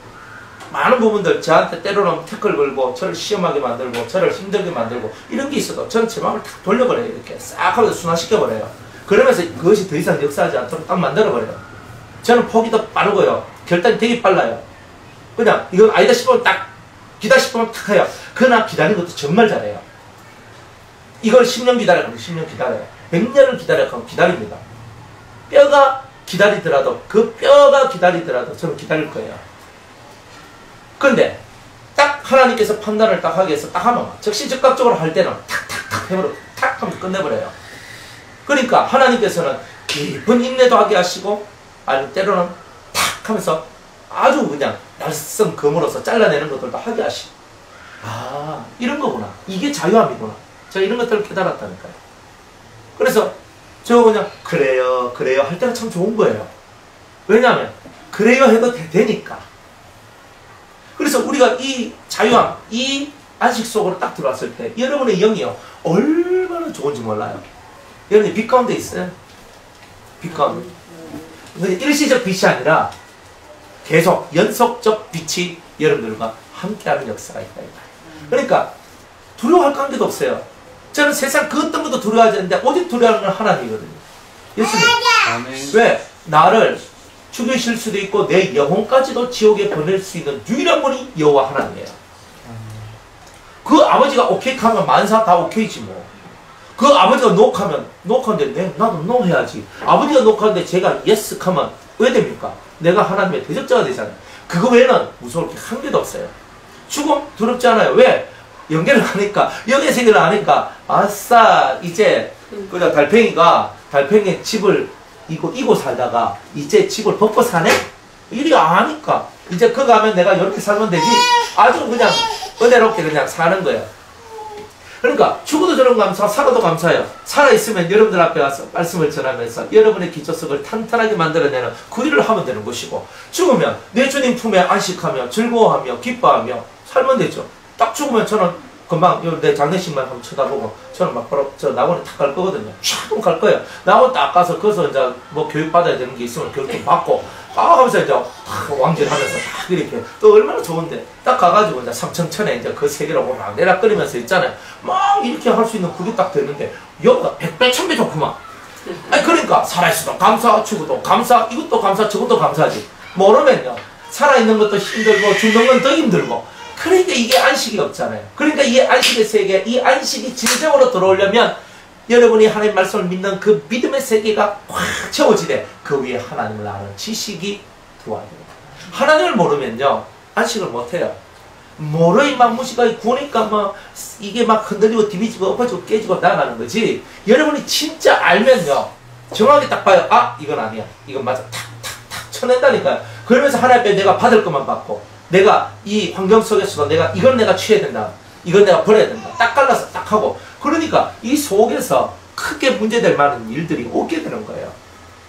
많은 부분들 저한테 때로는 태클 걸고 저를 시험하게 만들고 저를 힘들게 만들고 이런 게 있어도 저는 제 마음을 탁 돌려버려요. 이렇게 싹 하면서 순화시켜버려요. 그러면서 그것이 더 이상 역사하지 않도록 딱 만들어버려요. 저는 폭이 더 빠르고요. 결단이 되게 빨라요. 그냥 이건 아니다 싶으면 딱 기다 싶으면 탁 해요. 그러나 기다리는 것도 정말 잘해요. 이걸 10년 기다려요. 10년 기다려요. 100년을 기다려요. 기다립니다. 뼈가 기다리더라도 그 뼈가 기다리더라도 저는 기다릴 거예요. 그런데 딱 하나님께서 판단을 딱 하게 해서 딱 하면 즉시즉각적으로 할 때는 탁탁탁 해버려 탁 하면 끝내버려요. 그러니까 하나님께서는 깊은 인내도 하게 하시고 아니면 때로는 탁 하면서 아주 그냥 날쌘 검으로서 잘라내는 것들도 하게 하시고 이런 거구나. 이게 자유함이구나. 제가 이런 것들을 깨달았다니까요. 그래서 저 그냥 그래요 할 때가 참 좋은 거예요. 왜냐하면 그래요 해도 되니까. 그래서 우리가 이 자유함, 이 안식 속으로 딱 들어왔을 때 여러분의 영이요 얼마나 좋은지 몰라요. 여러분이 빛 가운데 있어요. 빛 가운데. 일시적 빛이 아니라 계속 연속적 빛이 여러분들과 함께하는 역사가 있다. 그러니까 두려워할 관계도 없어요. 저는 세상 그 어떤 것도 두려워하지 않는데 오직 두려워하는 건 하나님이거든요. 예수님. 아멘. 왜? 나를 죽이실 수도 있고 내 영혼까지도 지옥에 보낼 수 있는 유일한 분이 여호와 하나님이에요. 그 아버지가 오케이 하면 만사 다 오케이지 뭐. 그 아버지가 노하는데 나도 노 해야지. 아버지가 노하는데 제가 예스 하면 왜 됩니까? 내가 하나님의 대적자가 되잖아요. 그거 외에는 무서울 게 한 개도 없어요. 죽음 두렵지 않아요. 왜? 연결을 하니까, 영의 세계를 아니까, 아싸, 이제, 그냥 달팽이 집을 이고 살다가, 이제 집을 벗고 사네? 이리 아니까, 이제 그거 하면 내가 이렇게 살면 되지? 아주 그냥 은혜롭게 그냥 사는 거예요. 그러니까, 죽어도 저런 감사, 살아도 감사해요. 살아있으면 여러분들 앞에 와서 말씀을 전하면서 여러분의 기초석을 탄탄하게 만들어내는 그 일을 하면 되는 것이고, 죽으면 내 주님 품에 안식하며, 즐거워하며, 기뻐하며, 살면 되죠. 딱 죽으면 저는 금방 내 장례식만 한번 쳐다보고 저는 막 바로 저 낙원에 탁 갈 거거든요. 쫙 갈 거예요. 낙원 딱 가서 거기서 이제 뭐 교육 받아야 되는 게 있으면 교육 좀 받고 하면서 이제 탁 왕질하면서 딱 이렇게 또 얼마나 좋은데 딱 가가지고 이제 삼청천에 이제 그 세계로 막 내락거리면서 있잖아요. 막 이렇게 할 수 있는 그게 딱 되는데 여기가 100배 1000배 좋구만. 아니 그러니까 살아있어도 감사, 죽어도 감사, 이것도 감사, 저것도 감사하지. 모르면요 살아있는 것도 힘들고 죽는 건 더 힘들고. 그러니까 이게 안식이 없잖아요. 그러니까 이 안식의 세계, 이 안식이 진정으로 들어오려면 여러분이 하나님 말씀을 믿는 그 믿음의 세계가 꽉 채워지되 그 위에 하나님을 아는 지식이 들어와야 됩니다. 하나님을 모르면요 안식을 못해요. 모르이 막 무시가 구니까 막 이게 막 흔들리고 뒤비지고 엎어지고 깨지고 나가는 거지. 여러분이 진짜 알면요 정확하게 딱 봐요. 아 이건 아니야. 이건 맞아. 탁탁탁 쳐낸다니까요. 그러면서 하나님 앞에 내가 받을 것만 받고 내가 이 환경 속에서도 이건 내가 취해야 된다. 이건 내가 버려야 된다. 딱 갈라서 딱 하고. 그러니까 이 속에서 크게 문제될 만한 일들이 오게 되는 거예요.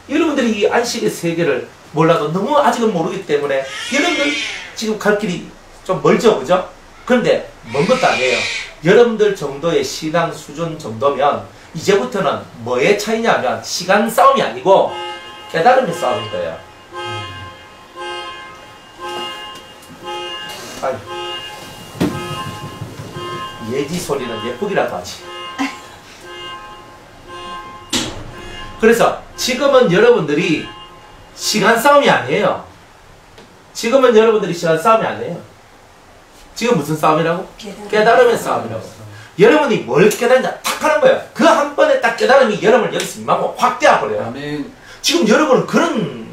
여러분들이 이 안식의 세계를 몰라도 너무 아직은 모르기 때문에 여러분들 지금 갈 길이 좀 멀죠. 그죠? 그런데 먼 것도 아니에요. 여러분들 정도의 신앙 수준 정도면 이제부터는 뭐의 차이냐면 시간 싸움이 아니고 깨달음의 싸움인 거예요. 아니, 예지 소리는 예쁘기라도 하지. 그래서 지금은 여러분들이 시간 싸움이 아니에요. 지금은 여러분들이 시간 싸움이 아니에요. 지금 무슨 싸움이라고? 깨달음의 싸움이라고. 여러분이 뭘 깨달냐 탁 하는 거예요. 그 한 번에 딱 깨달음이 여러분을 여기서 임하고 확 떼어버려요. 아멘. 지금 여러분은 그런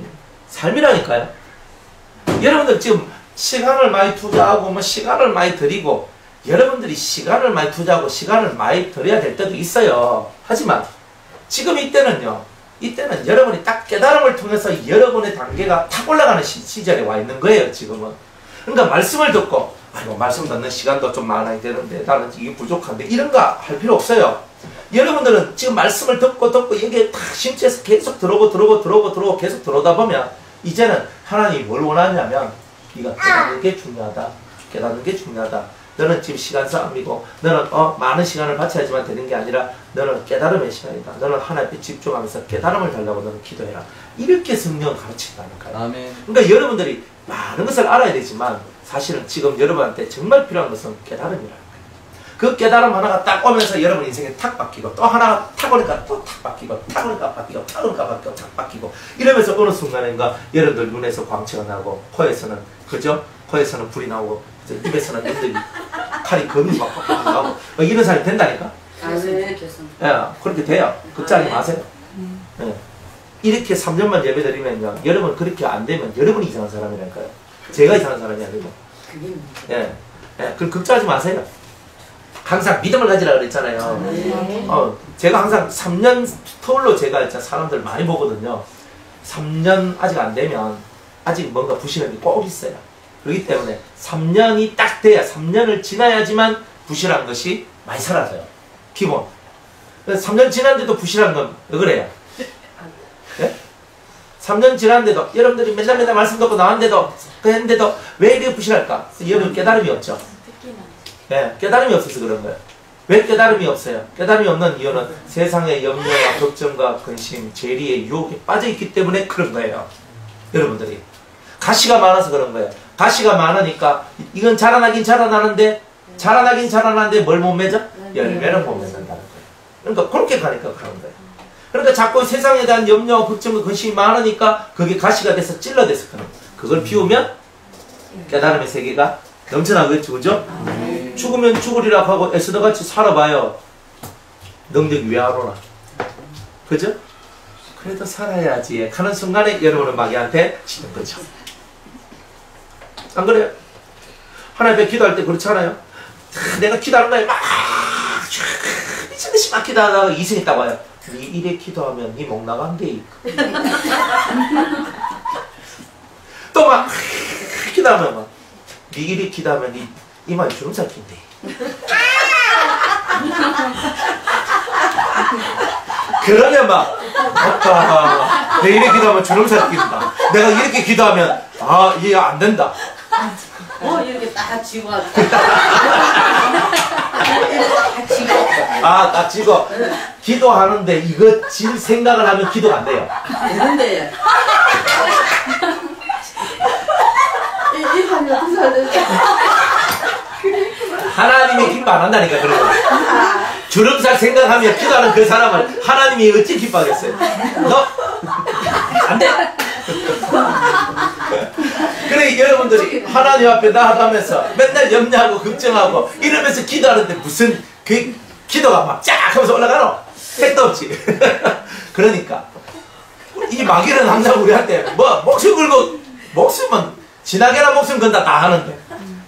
삶이라니까요. 여러분들 지금 시간을 많이 투자하고 뭐 시간을 많이 들이고 여러분들이 시간을 많이 투자하고 시간을 많이 들여야 될 때도 있어요. 하지만 지금 이때는 여러분이 딱 깨달음을 통해서 여러분의 단계가 탁 올라가는 시절에 와 있는 거예요. 지금은. 그러니까 말씀을 듣고 아이고 말씀 듣는 시간도 좀 많아야 되는데 나는 이게 부족한데 이런 거 할 필요 없어요. 여러분들은 지금 말씀을 듣고 여기에 탁 심취해서 계속 들어오고 계속 들어오다 보면 이제는 하나님이 뭘 원하냐면 네가 깨닫는 게 중요하다. 깨닫는 게 중요하다. 너는 지금 시간 싸움이고 너는 많은 시간을 바쳐야지만 되는 게 아니라 너는 깨달음의 시간이다. 너는 하나님께 집중하면서 깨달음을 달라고 너는 기도해라. 이렇게 성경은 가르친다니까요. 아멘. 그러니까 여러분들이 많은 것을 알아야 되지만 사실은 지금 여러분한테 정말 필요한 것은 깨달음이라는 거예요. 그 깨달음 하나가 딱 오면서 여러분 인생이 탁 바뀌고 또 하나가 탁 오니까 또 탁 바뀌고 탁 오니까 바뀌고 탁 오니까 바뀌고 탁 바뀌고 이러면서 어느 순간인가 여러분들 눈에서 광채가 나고 코에서는 그죠? 코에서는 불이 나오고 입에서는 연들이 칼이 검이 막 나오고 이런 사람이 된다니까? 예, 그렇게 돼요. 걱정하지 마세요. 예. 이렇게 3년만 예배드리면요 여러분 그렇게 안 되면 여러분이 이상한 사람이라니까요. 제가 이상한 사람이 아니고. 예. 예, 그럼 걱정하지 마세요. 항상 믿음을 가지라 그랬잖아요. 제가 항상 3년 터울로 제가 진짜 사람들 많이 보거든요. 3년 아직 안 되면 아직 뭔가 부실한 게 꼭 있어요. 그렇기 때문에 3년이 딱 돼야 3년을 지나야지만 부실한 것이 많이 사라져요. 기본. 3년 지났는데도 부실한 건 왜 그래요? 네? 3년 지났는데도 여러분들이 맨날 말씀 듣고 나왔는데도 그랬는데도 왜 이렇게 부실할까? 여러분 깨달음이 없죠. 예, 깨달음이 없어서 그런 거예요. 왜 깨달음이 없어요? 깨달음이 없는 이유는 세상의 염려와 걱정과 근심, 죄리의 유혹에 빠져있기 때문에 그런 거예요. 여러분들이. 가시가 많아서 그런 거예요. 가시가 많으니까 이건 자라나긴 자라나는데 뭘 못 맺어? 열매는 못 맺는다는 거예요. 그러니까 그렇게 가니까 그런 거예요. 그러니까 자꾸 세상에 대한 염려와 걱정과 근심이 많으니까 그게 가시가 돼서 찔러대서 그런 거예요. 그걸 비우면 깨달음의 세계가 넘쳐나겠죠. 그죠? 죽으면 죽으리라 하고 에스더같이 살아봐요. 능력이 왜 안 오나? 그죠? 그래도 살아야지 하는 순간에 여러분은 마귀한테 지는 거죠. 안 그래요? 하나님 앞에 기도할 때 그렇잖아요. 내가 기도하는 거에 막 미친듯이 막 기도하다가 이승이 딱 와요. 니 이래 기도하면 니 목 나간대. 또 막 기도하면 막 니 이래 기도하면 니 이마에 주름살 낀대. 그러면 막 아빠 내 이렇게 기도하면 주름살 낀다. 내가 이렇게 기도하면 아 이해 안 된다. 이렇게 딱 쥐고 하고. 아 딱 지고 기도하는데 이거 질 생각을 하면 기도가 안 돼요. 되는데. 이 하면 어떻게 해야 되지? 하나님이 기뻐 안 한다니까 그런 거. 주름살 생각하며 기도하는 그 사람을 하나님이 어찌 기뻐하겠어요? 너 안 돼. 그래 여러분들이 하나님 앞에 나아가면서 맨날 염려하고 걱정하고 이러면서 기도하는데 무슨 그 기도가 막 쫙 하면서 올라가노? 택도 없지. 그러니까 이 마귀는 항상 우리한테 뭐 목숨 걸고 목숨은 지나게나 목숨 건다 다 하는데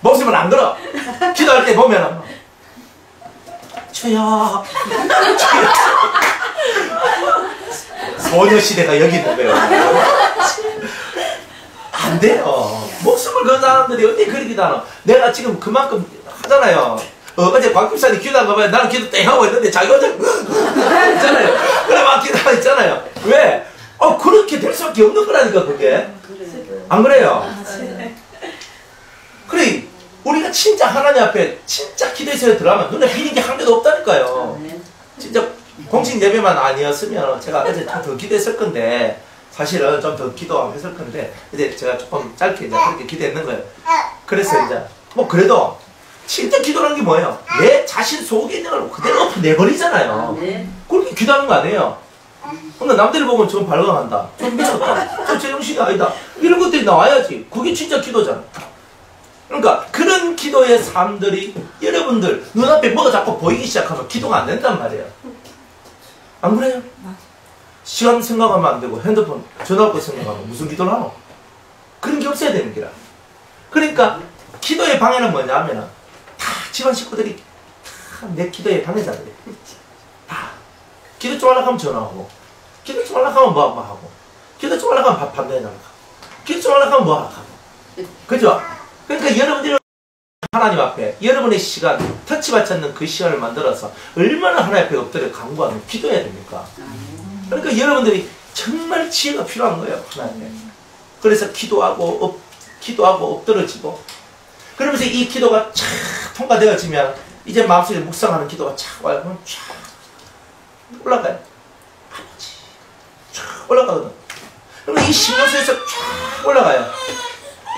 목숨을 안 걸어. 기도할 때 보면은 주여 소녀시대가 여기 있는 거예요. 안 돼요. 목숨을 건 사람들이 어떻게 그렇게 기도하노? 내가 지금 그만큼 하잖아요. 어제 곽김사님 기도한 거 보면 나는 기도 땡 하고 있는데 자기가 어제 있잖아요. 그래 막 기도하고 있잖아요. 왜? 그렇게 될 수밖에 없는 거라니까 그게. 안 그래요? 그래 우리가 진짜 하나님 앞에 진짜 기도해서 들어가면 눈에 비는 게 한 개도 없다니까요. 진짜 공식 예배만 아니었으면 제가 어제 더 기도했을 건데 사실은 좀 더 기도했을 건데 이제 제가 조금 짧게 이제 그렇게 기도했는 거예요. 그래서 이제 뭐 그래도 진짜 기도라는 게 뭐예요? 내 자신 속에 있는 걸 그대로 내버리잖아요. 그렇게 기도하는 거 아니에요. 근데 남들이 보면 좀 발광한다. 좀 미쳤다. 저 제정신이 아니다. 이런 것들이 나와야지. 그게 진짜 기도잖아. 그러니까 그런 기도의 삶들이 여러분들 눈앞에 뭐가 자꾸 보이기 시작하면 기도가 안 된단 말이에요. 안 그래요? 시간 생각하면 안 되고 핸드폰 전화 거 생각하면 무슨 기도를 하노? 그런 게 없어야 되는 기라. 그러니까 기도의 방해는 뭐냐 하면은 다 집안 식구들이 다 내 기도의 방해자들이에요. 다 기도 좀 하려고 하면 전화하고 기도 좀 하려고 하면 뭐 하고 기도 좀 하려고 하면 밥 내려고 하고 기도 좀 하려고 하면 뭐 하고 그죠? 그러니까 여러분들이 하나님 앞에 여러분의 시간 터치받지 않는 그 시간을 만들어서 얼마나 하나님 앞에 엎드려 간구하면 기도해야 됩니까? 그러니까 여러분들이 정말 지혜가 필요한 거예요. 하나님께. 그래서 기도하고 엎드러지고 그러면서 이 기도가 쫙 통과되어지면 이제 마음속에 묵상하는 기도가 쫙 와요. 그럼 쫙 올라가요. 아버지 쫙 올라가거든. 그러면 이 신경소에서 쫙 올라가요.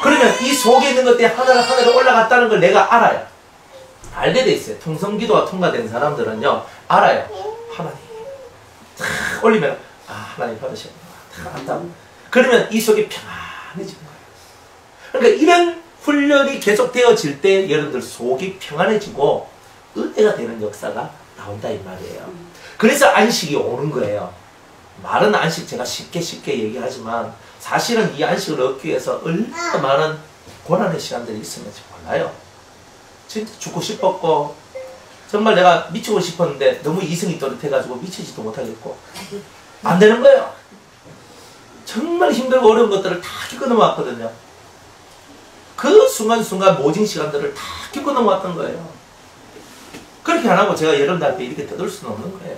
그러면 이 속에 있는 것들이 하나로 올라갔다는 걸 내가 알아요. 알게 돼 있어요. 통성기도가 통과된 사람들은요 알아요. 하나님 탁 올리면 하나님 받으시구나 다 안다고. 그러면 이 속이 평안해지는 거예요. 그러니까 이런 훈련이 계속되어질 때 여러분들 속이 평안해지고 은혜가 되는 역사가 나온다 이 말이에요. 그래서 안식이 오는 거예요. 말은 안식 제가 쉽게 얘기하지만 사실은 이 안식을 얻기 위해서 얼마나 많은 고난의 시간들이 있었는지 몰라요. 진짜 죽고 싶었고 정말 내가 미치고 싶었는데 너무 이성이 또렷해가지고 미치지도 못하겠고 안 되는 거예요. 정말 힘들고 어려운 것들을 다 겪어 넘어왔거든요. 그 순간순간 모진 시간들을 다 겪어 넘어왔던 거예요. 그렇게 안 하고 제가 여러분들 앞에 이렇게 떠들 수는 없는 거예요.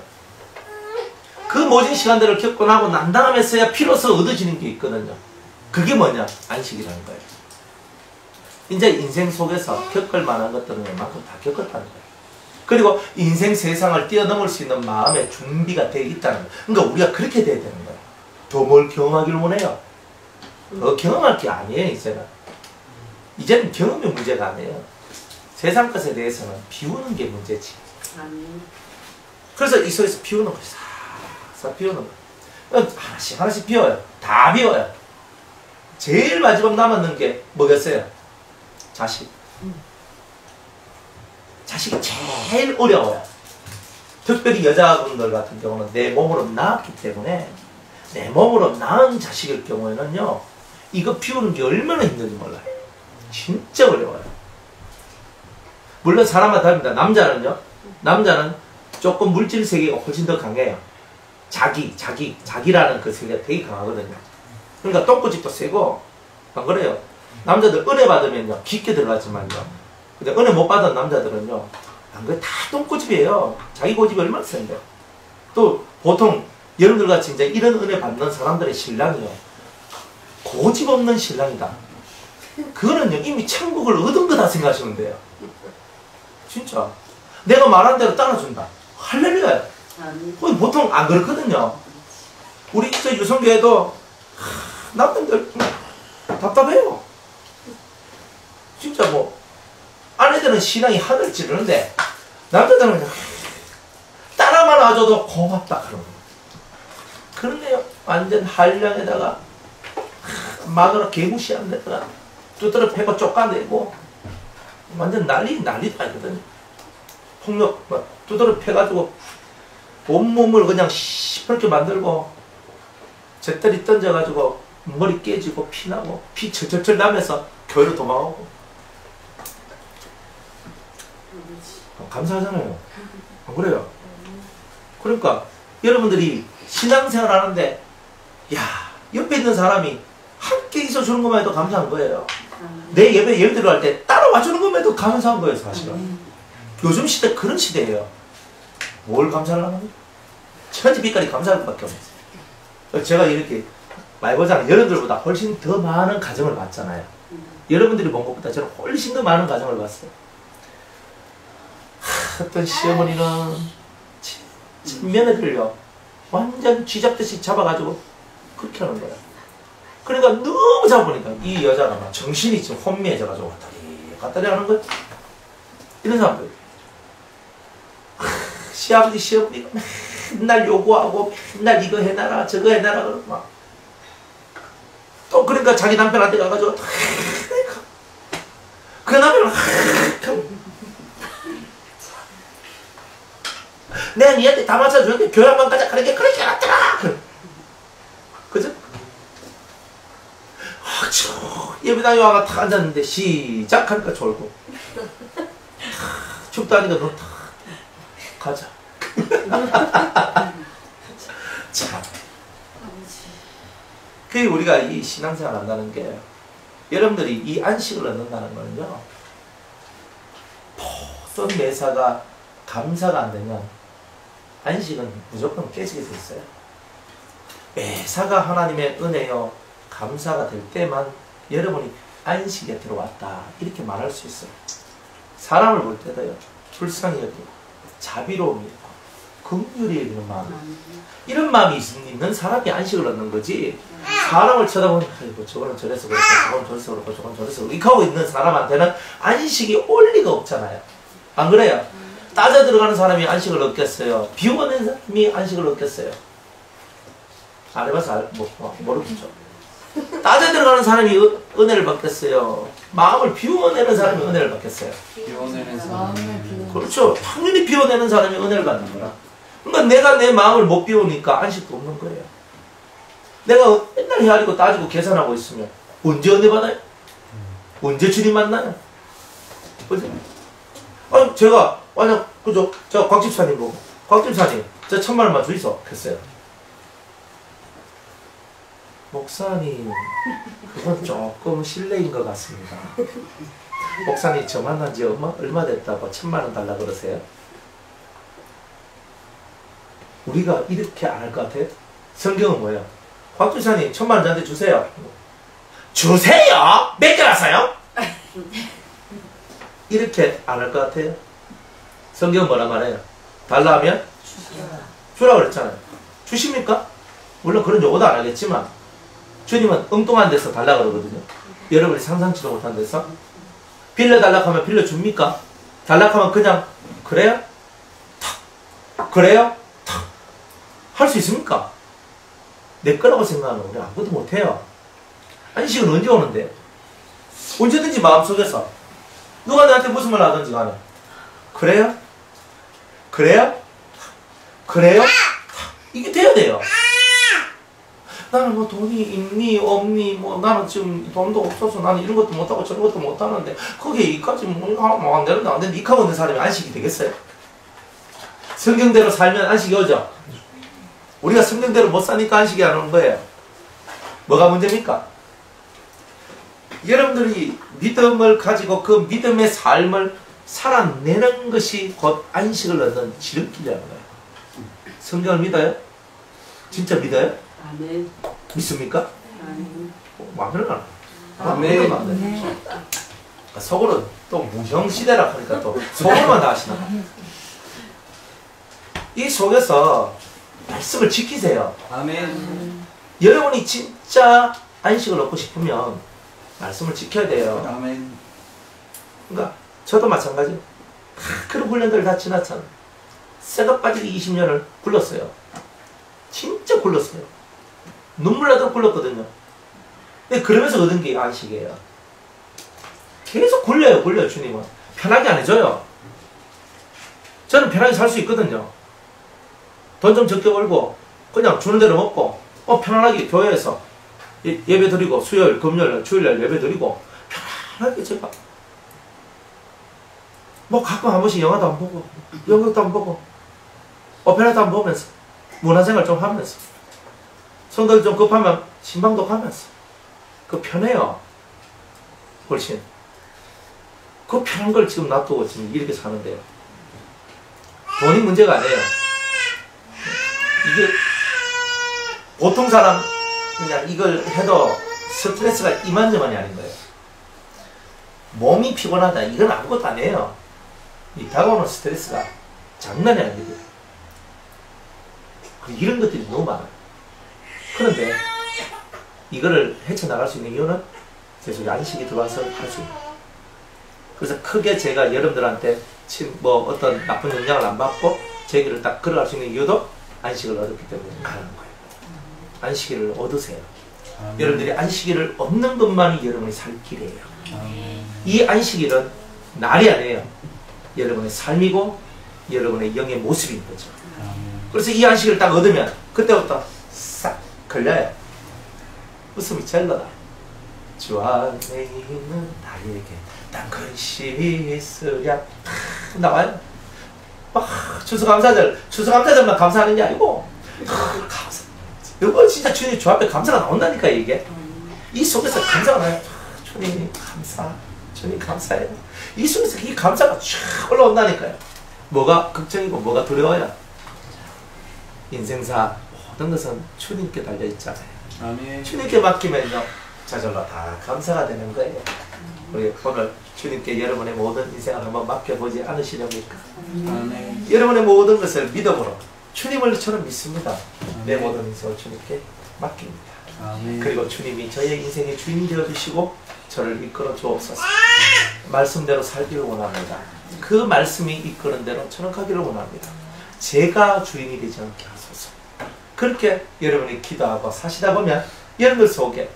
그 모진 시간들을 겪고 나고 난 다음에서야 비로소 얻어지는 게 있거든요. 그게 뭐냐? 안식이라는 거예요. 이제 인생 속에서 겪을 만한 것들은 웬만큼 다 겪었다는 거예요. 그리고 인생 세상을 뛰어넘을 수 있는 마음의 준비가 되어 있다는 거예요. 그러니까 우리가 그렇게 돼야 되는 거예요. 더 뭘 경험하기를 원해요. 더 경험할 게 아니에요, 이제는. 이제는 경험이 문제가 아니에요. 세상 것에 대해서는 비우는 게 문제지. 아멘. 그래서 이 속에서 비우는 거예요. 싹 비우는 거예요. 하나씩 하나씩 비워요. 다 비워요. 제일 마지막 남았는 게 뭐겠어요? 자식. 자식이 제일 어려워요. 특별히 여자분들 같은 경우는 내 몸으로 낳았기 때문에 내 몸으로 낳은 자식일 경우에는요, 이거 비우는 게 얼마나 힘든지 몰라요. 진짜 어려워요. 물론 사람마다 다릅니다. 남자는 조금 물질 세계가 훨씬 더 강해요. 자기라는 그 세계가 되게 강하거든요. 그러니까 똥꼬집도 세고, 안 그래요? 남자들 은혜 받으면요, 깊게 들어가지만요. 근데 은혜 못 받은 남자들은요, 안 그래? 다 똥꼬집이에요. 자기 고집이 얼마나 센데. 또, 보통, 여러분들 같이 이제 이런 은혜 받는 사람들의 신랑이요, 고집 없는 신랑이다. 그거는요, 이미 천국을 얻은 거다 생각하시면 돼요. 진짜. 내가 말한 대로 따라준다. 할렐루야. 아멘. 거의 보통 안 그렇거든요. 우리 저 유성교회도 남편들 답답해요. 진짜 뭐 아내들은 신앙이 하늘 찌르는데 남자들은 그냥 따라만 와줘도 고맙다 그런 거. 그런데요, 완전 한량에다가 마누라 개무시한 데다가 두드러 패고 쫓아내고 완전 난리도 아니거든요. 폭력 막 두드러 패가지고 온몸을 그냥 시퍼렇게 만들고 잿더리 던져가지고 머리 깨지고 피나고 피 철철철 나면서 교회로 도망가고. 감사하잖아요. 안 그래요? 그러니까 여러분들이 신앙생활 하는데 야, 옆에 있는 사람이 함께 있어주는 것만 해도 감사한 거예요. 내 예배 들어갈 때 따라와주는 것만 해도 감사한 거예요, 사실은. 요즘 시대 그런 시대예요. 뭘 감사를 하는? 천지빛깔이 감사할 것밖에 없어요. 제가 이렇게 말보자는 여러분들보다 훨씬 더 많은 가정을 봤잖아요. 여러분들이 본 것보다 저는 훨씬 더 많은 가정을 봤어요. 어떤 시어머니는 며느리를요 완전 쥐잡듯이 잡아가지고 그렇게 하는 거예요. 그러니까 너무 잡으니까 이 여자가 막 정신이 지금 혼미해져가지고 갔다리 하는 거예요. 이런 사람들. 시아버지 시어머니가 맨날 요구하고 맨날 이거 해놔라 저거 해놔라 그러고 막. 또 그러니까 자기 남편한테 가가지고 그 남편은 내가 니한테 다 맞춰주는데 교회 한번 가자 그렇게 하더라. 그죠? 예배당에 와가 탁 앉았는데 시작하니까 졸고 춥다 하니까 너 탁 가자. 참. 그게 우리가 이 신앙생활 한다는 게 여러분들이 이 안식을 얻는다는 거는요, 모든 매사가 감사가 안 되면 안식은 무조건 깨지게 돼 있어요. 매사가 하나님의 은혜요 감사가 될 때만 여러분이 안식에 들어왔다 이렇게 말할 수 있어요. 사람을 볼 때도요, 불쌍히 여기고 자비로움이 있고 긍휼이 있는 마음, 이런 마음이 있는 사람이 안식을 얻는 거지. 사람을 쳐다보면 아이고 저거는 저래서 그렇고 저건 저래서 그렇고 저건 저래서 그렇고 이렇게 하고 있는 사람한테는 안식이 올 리가 없잖아요. 안 그래요? 따져 들어가는 사람이 안식을 얻겠어요? 비워낸 사람이 안식을 얻겠어요? 안 해봐서 모르겠죠. 따져 들어가는 사람이 은혜를 받겠어요? 마음을 비워내는 사람이 은혜를 받겠어요? 비워내는 사람. 그렇죠. 당연히 비워내는 사람이 은혜를 받는 거라. 그러니까 내가 내 마음을 못 비우니까 안식도 없는 거예요. 내가 맨날 헤아리고 따지고 계산하고 있으면 언제 은혜 받아요? 언제 주님 만나요? 그죠? 아니 제가 만약 그죠? 제가 곽 집사님 보고 곽 집사님 저 1,000만 원만 주이소 했어요. 목사님 그건 조금 실례인 것 같습니다. 목사님 저 만난 지 얼마 됐다고 1,000만 원 달라 그러세요? 우리가 이렇게 안 할 것 같아요? 성경은 뭐예요? 곽 집사님 1,000만 원 저한테 주세요. 주세요? 몇 개 왔어요? 이렇게 안 할 것 같아요? 성경은 뭐라 말해요? 달라 하면 주라고 그랬잖아요. 주십니까? 물론 그런 요구도 안 하겠지만 주님은 엉뚱한 데서 달라 그러거든요. 여러분이 상상치도 못한 데서 빌려달라고 하면 빌려줍니까? 달라고 하면 그냥 그래요? 탁 그래요? 탁 할 수 있습니까? 내 거라고 생각하는 우리 아무것도 못해요. 안식은 언제 오는데? 언제든지 마음속에서 누가 나한테 무슨 말 하든지 간에 그래요? 그래요? 그래요? 이게 돼야 돼요. 나는 뭐 돈이 있니 없니 뭐 나는 지금 돈도 없어서 나는 이런 것도 못하고 저런 것도 못하는데 거기에 이까지 뭐 안 되는데 안 되는데 이카고 있는 사람이 안식이 되겠어요? 성경대로 살면 안식이 오죠? 우리가 성경대로 못 사니까 안식이 안 오는 거예요. 뭐가 문제입니까? 여러분들이 믿음을 가지고 그 믿음의 삶을 살아내는 것이 곧 안식을 얻는 지름길이라는 거예요. 성경을 믿어요? 진짜 믿어요? 아멘. 믿습니까? 아멘. 마음을 안 아멘. 아멘. 속으로 또 무형시대라 하니까 또 속으로만 다 하시나. 이 속에서 말씀을 지키세요. 아멘. 여러분이 진짜 안식을 얻고 싶으면 말씀을 지켜야 돼요. 아멘. 그러니까 저도 마찬가지. 그런 훈련들 다 지났잖아. 새가 빠지기 20년을 굴렀어요. 진짜 굴렀어요. 눈물 나도록 굴렀거든요. 근데 그러면서 얻은 게 안식이에요. 계속 굴려요 주님은. 편하게 안 해줘요. 저는 편하게 살 수 있거든요. 돈 좀 적게 벌고 그냥 주는 대로 먹고 편안하게 교회에서 예배 드리고 수요일 금요일 주일날 예배 드리고 편안하게 제가 뭐 가끔 한 번씩 영화도 안 보고 연극도 안 보고 오페라도 안 보면서 문화생활 좀 하면서 성들 좀 급하면 신방도 가면서 그 편해요. 훨씬 그 편한 걸 지금 놔두고 지금 이렇게 사는데요. 돈이 문제가 아니에요. 이게 보통 사람 그냥 이걸 해도 스트레스가 이만저만이 아닌 거예요. 몸이 피곤하다 이건 아무것도 아니에요. 이 다가오는 스트레스가 장난이 아니에요. 이런 것들이 너무 많아요. 그런데 이거를 헤쳐나갈 수 있는 이유는 계속 안식이 들어와서 할 수 있는. 그래서 크게 제가 여러분들한테 뭐 어떤 나쁜 영향을 안 받고 제 길을 딱 걸어갈 수 있는 이유도 안식을 얻었기 때문에 가는 거예요. 안식일을 얻으세요. 아멘. 여러분들이 안식일을 얻는 것만이 여러분의 살 길이에요. 아멘. 이 안식일은 날이 아니에요. 여러분의 삶이고 여러분의 영의 모습인 거죠. 아멘. 그래서 이 안식을 딱 얻으면 그때부터 싹 걸려요. 웃음이 절로다. 주 안에 있는 나에게 딴 것이 있으랴 나와요. 추수감사절만 감사하는 게 아니고 감사. 이거 진짜 주님 주 앞에 감사가 나온다니까 이게. 이 속에서 감사가 나요. 주님 감사. 주님 감사해요. 이 속에서 이 감사가 쫙 올라온다니까요. 뭐가 걱정이고 뭐가 두려워요. 인생사 모든 것은 주님께 달려있잖아요. 아멘. 주님께 맡기면요 저절로 다 감사가 되는 거예요. 우리 오늘 주님께 여러분의 모든 인생을 한번 맡겨보지 않으시렵니까? 아멘. 여러분의 모든 것을 믿음으로 주님을 저는 믿습니다. 내 아멘. 모든 인생을 주님께 맡깁니다. 아멘. 그리고 주님이 저의 인생의 주인이 되어주시고 저를 이끌어 주옵소서. 말씀대로 살기를 원합니다. 그 말씀이 이끄는 대로 저는 가기를 원합니다. 제가 주인이 되지 않게 하소서. 그렇게 여러분이 기도하고 사시다 보면 여러분들 속에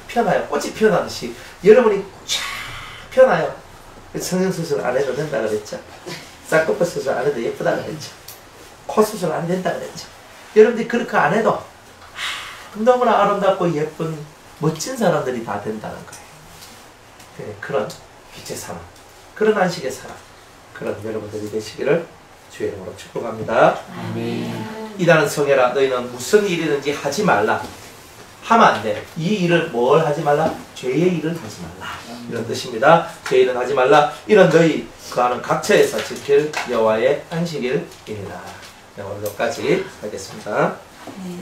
피어나요. 꽃이 피어나듯이 여러분이 쫙 피어나요. 성형수술 안 해도 된다 그랬죠. 쌍꺼풀 수술 안 해도 예쁘다 그랬죠. 코 수술 안 된다 그랬죠. 여러분들이 그렇게 안 해도 너무나 아름답고 예쁜 멋진 사람들이 다 된다는 거예요. 그런 빛의 사람, 그런 안식의 사람, 그런 여러분들이 되시기를 주의 이름으로 축복합니다. 아멘. 이단은 성해라. 너희는 무슨 일이든지 하지 말라. 하면 안 돼. 이 일을 뭘 하지 말라? 죄의 일을 하지 말라. 이런 뜻입니다. 죄의 일은 하지 말라. 이런 너희 그하는 각처에서 지킬 여호와의 안식일입니다. 오늘 여기까지 하겠습니다. 네,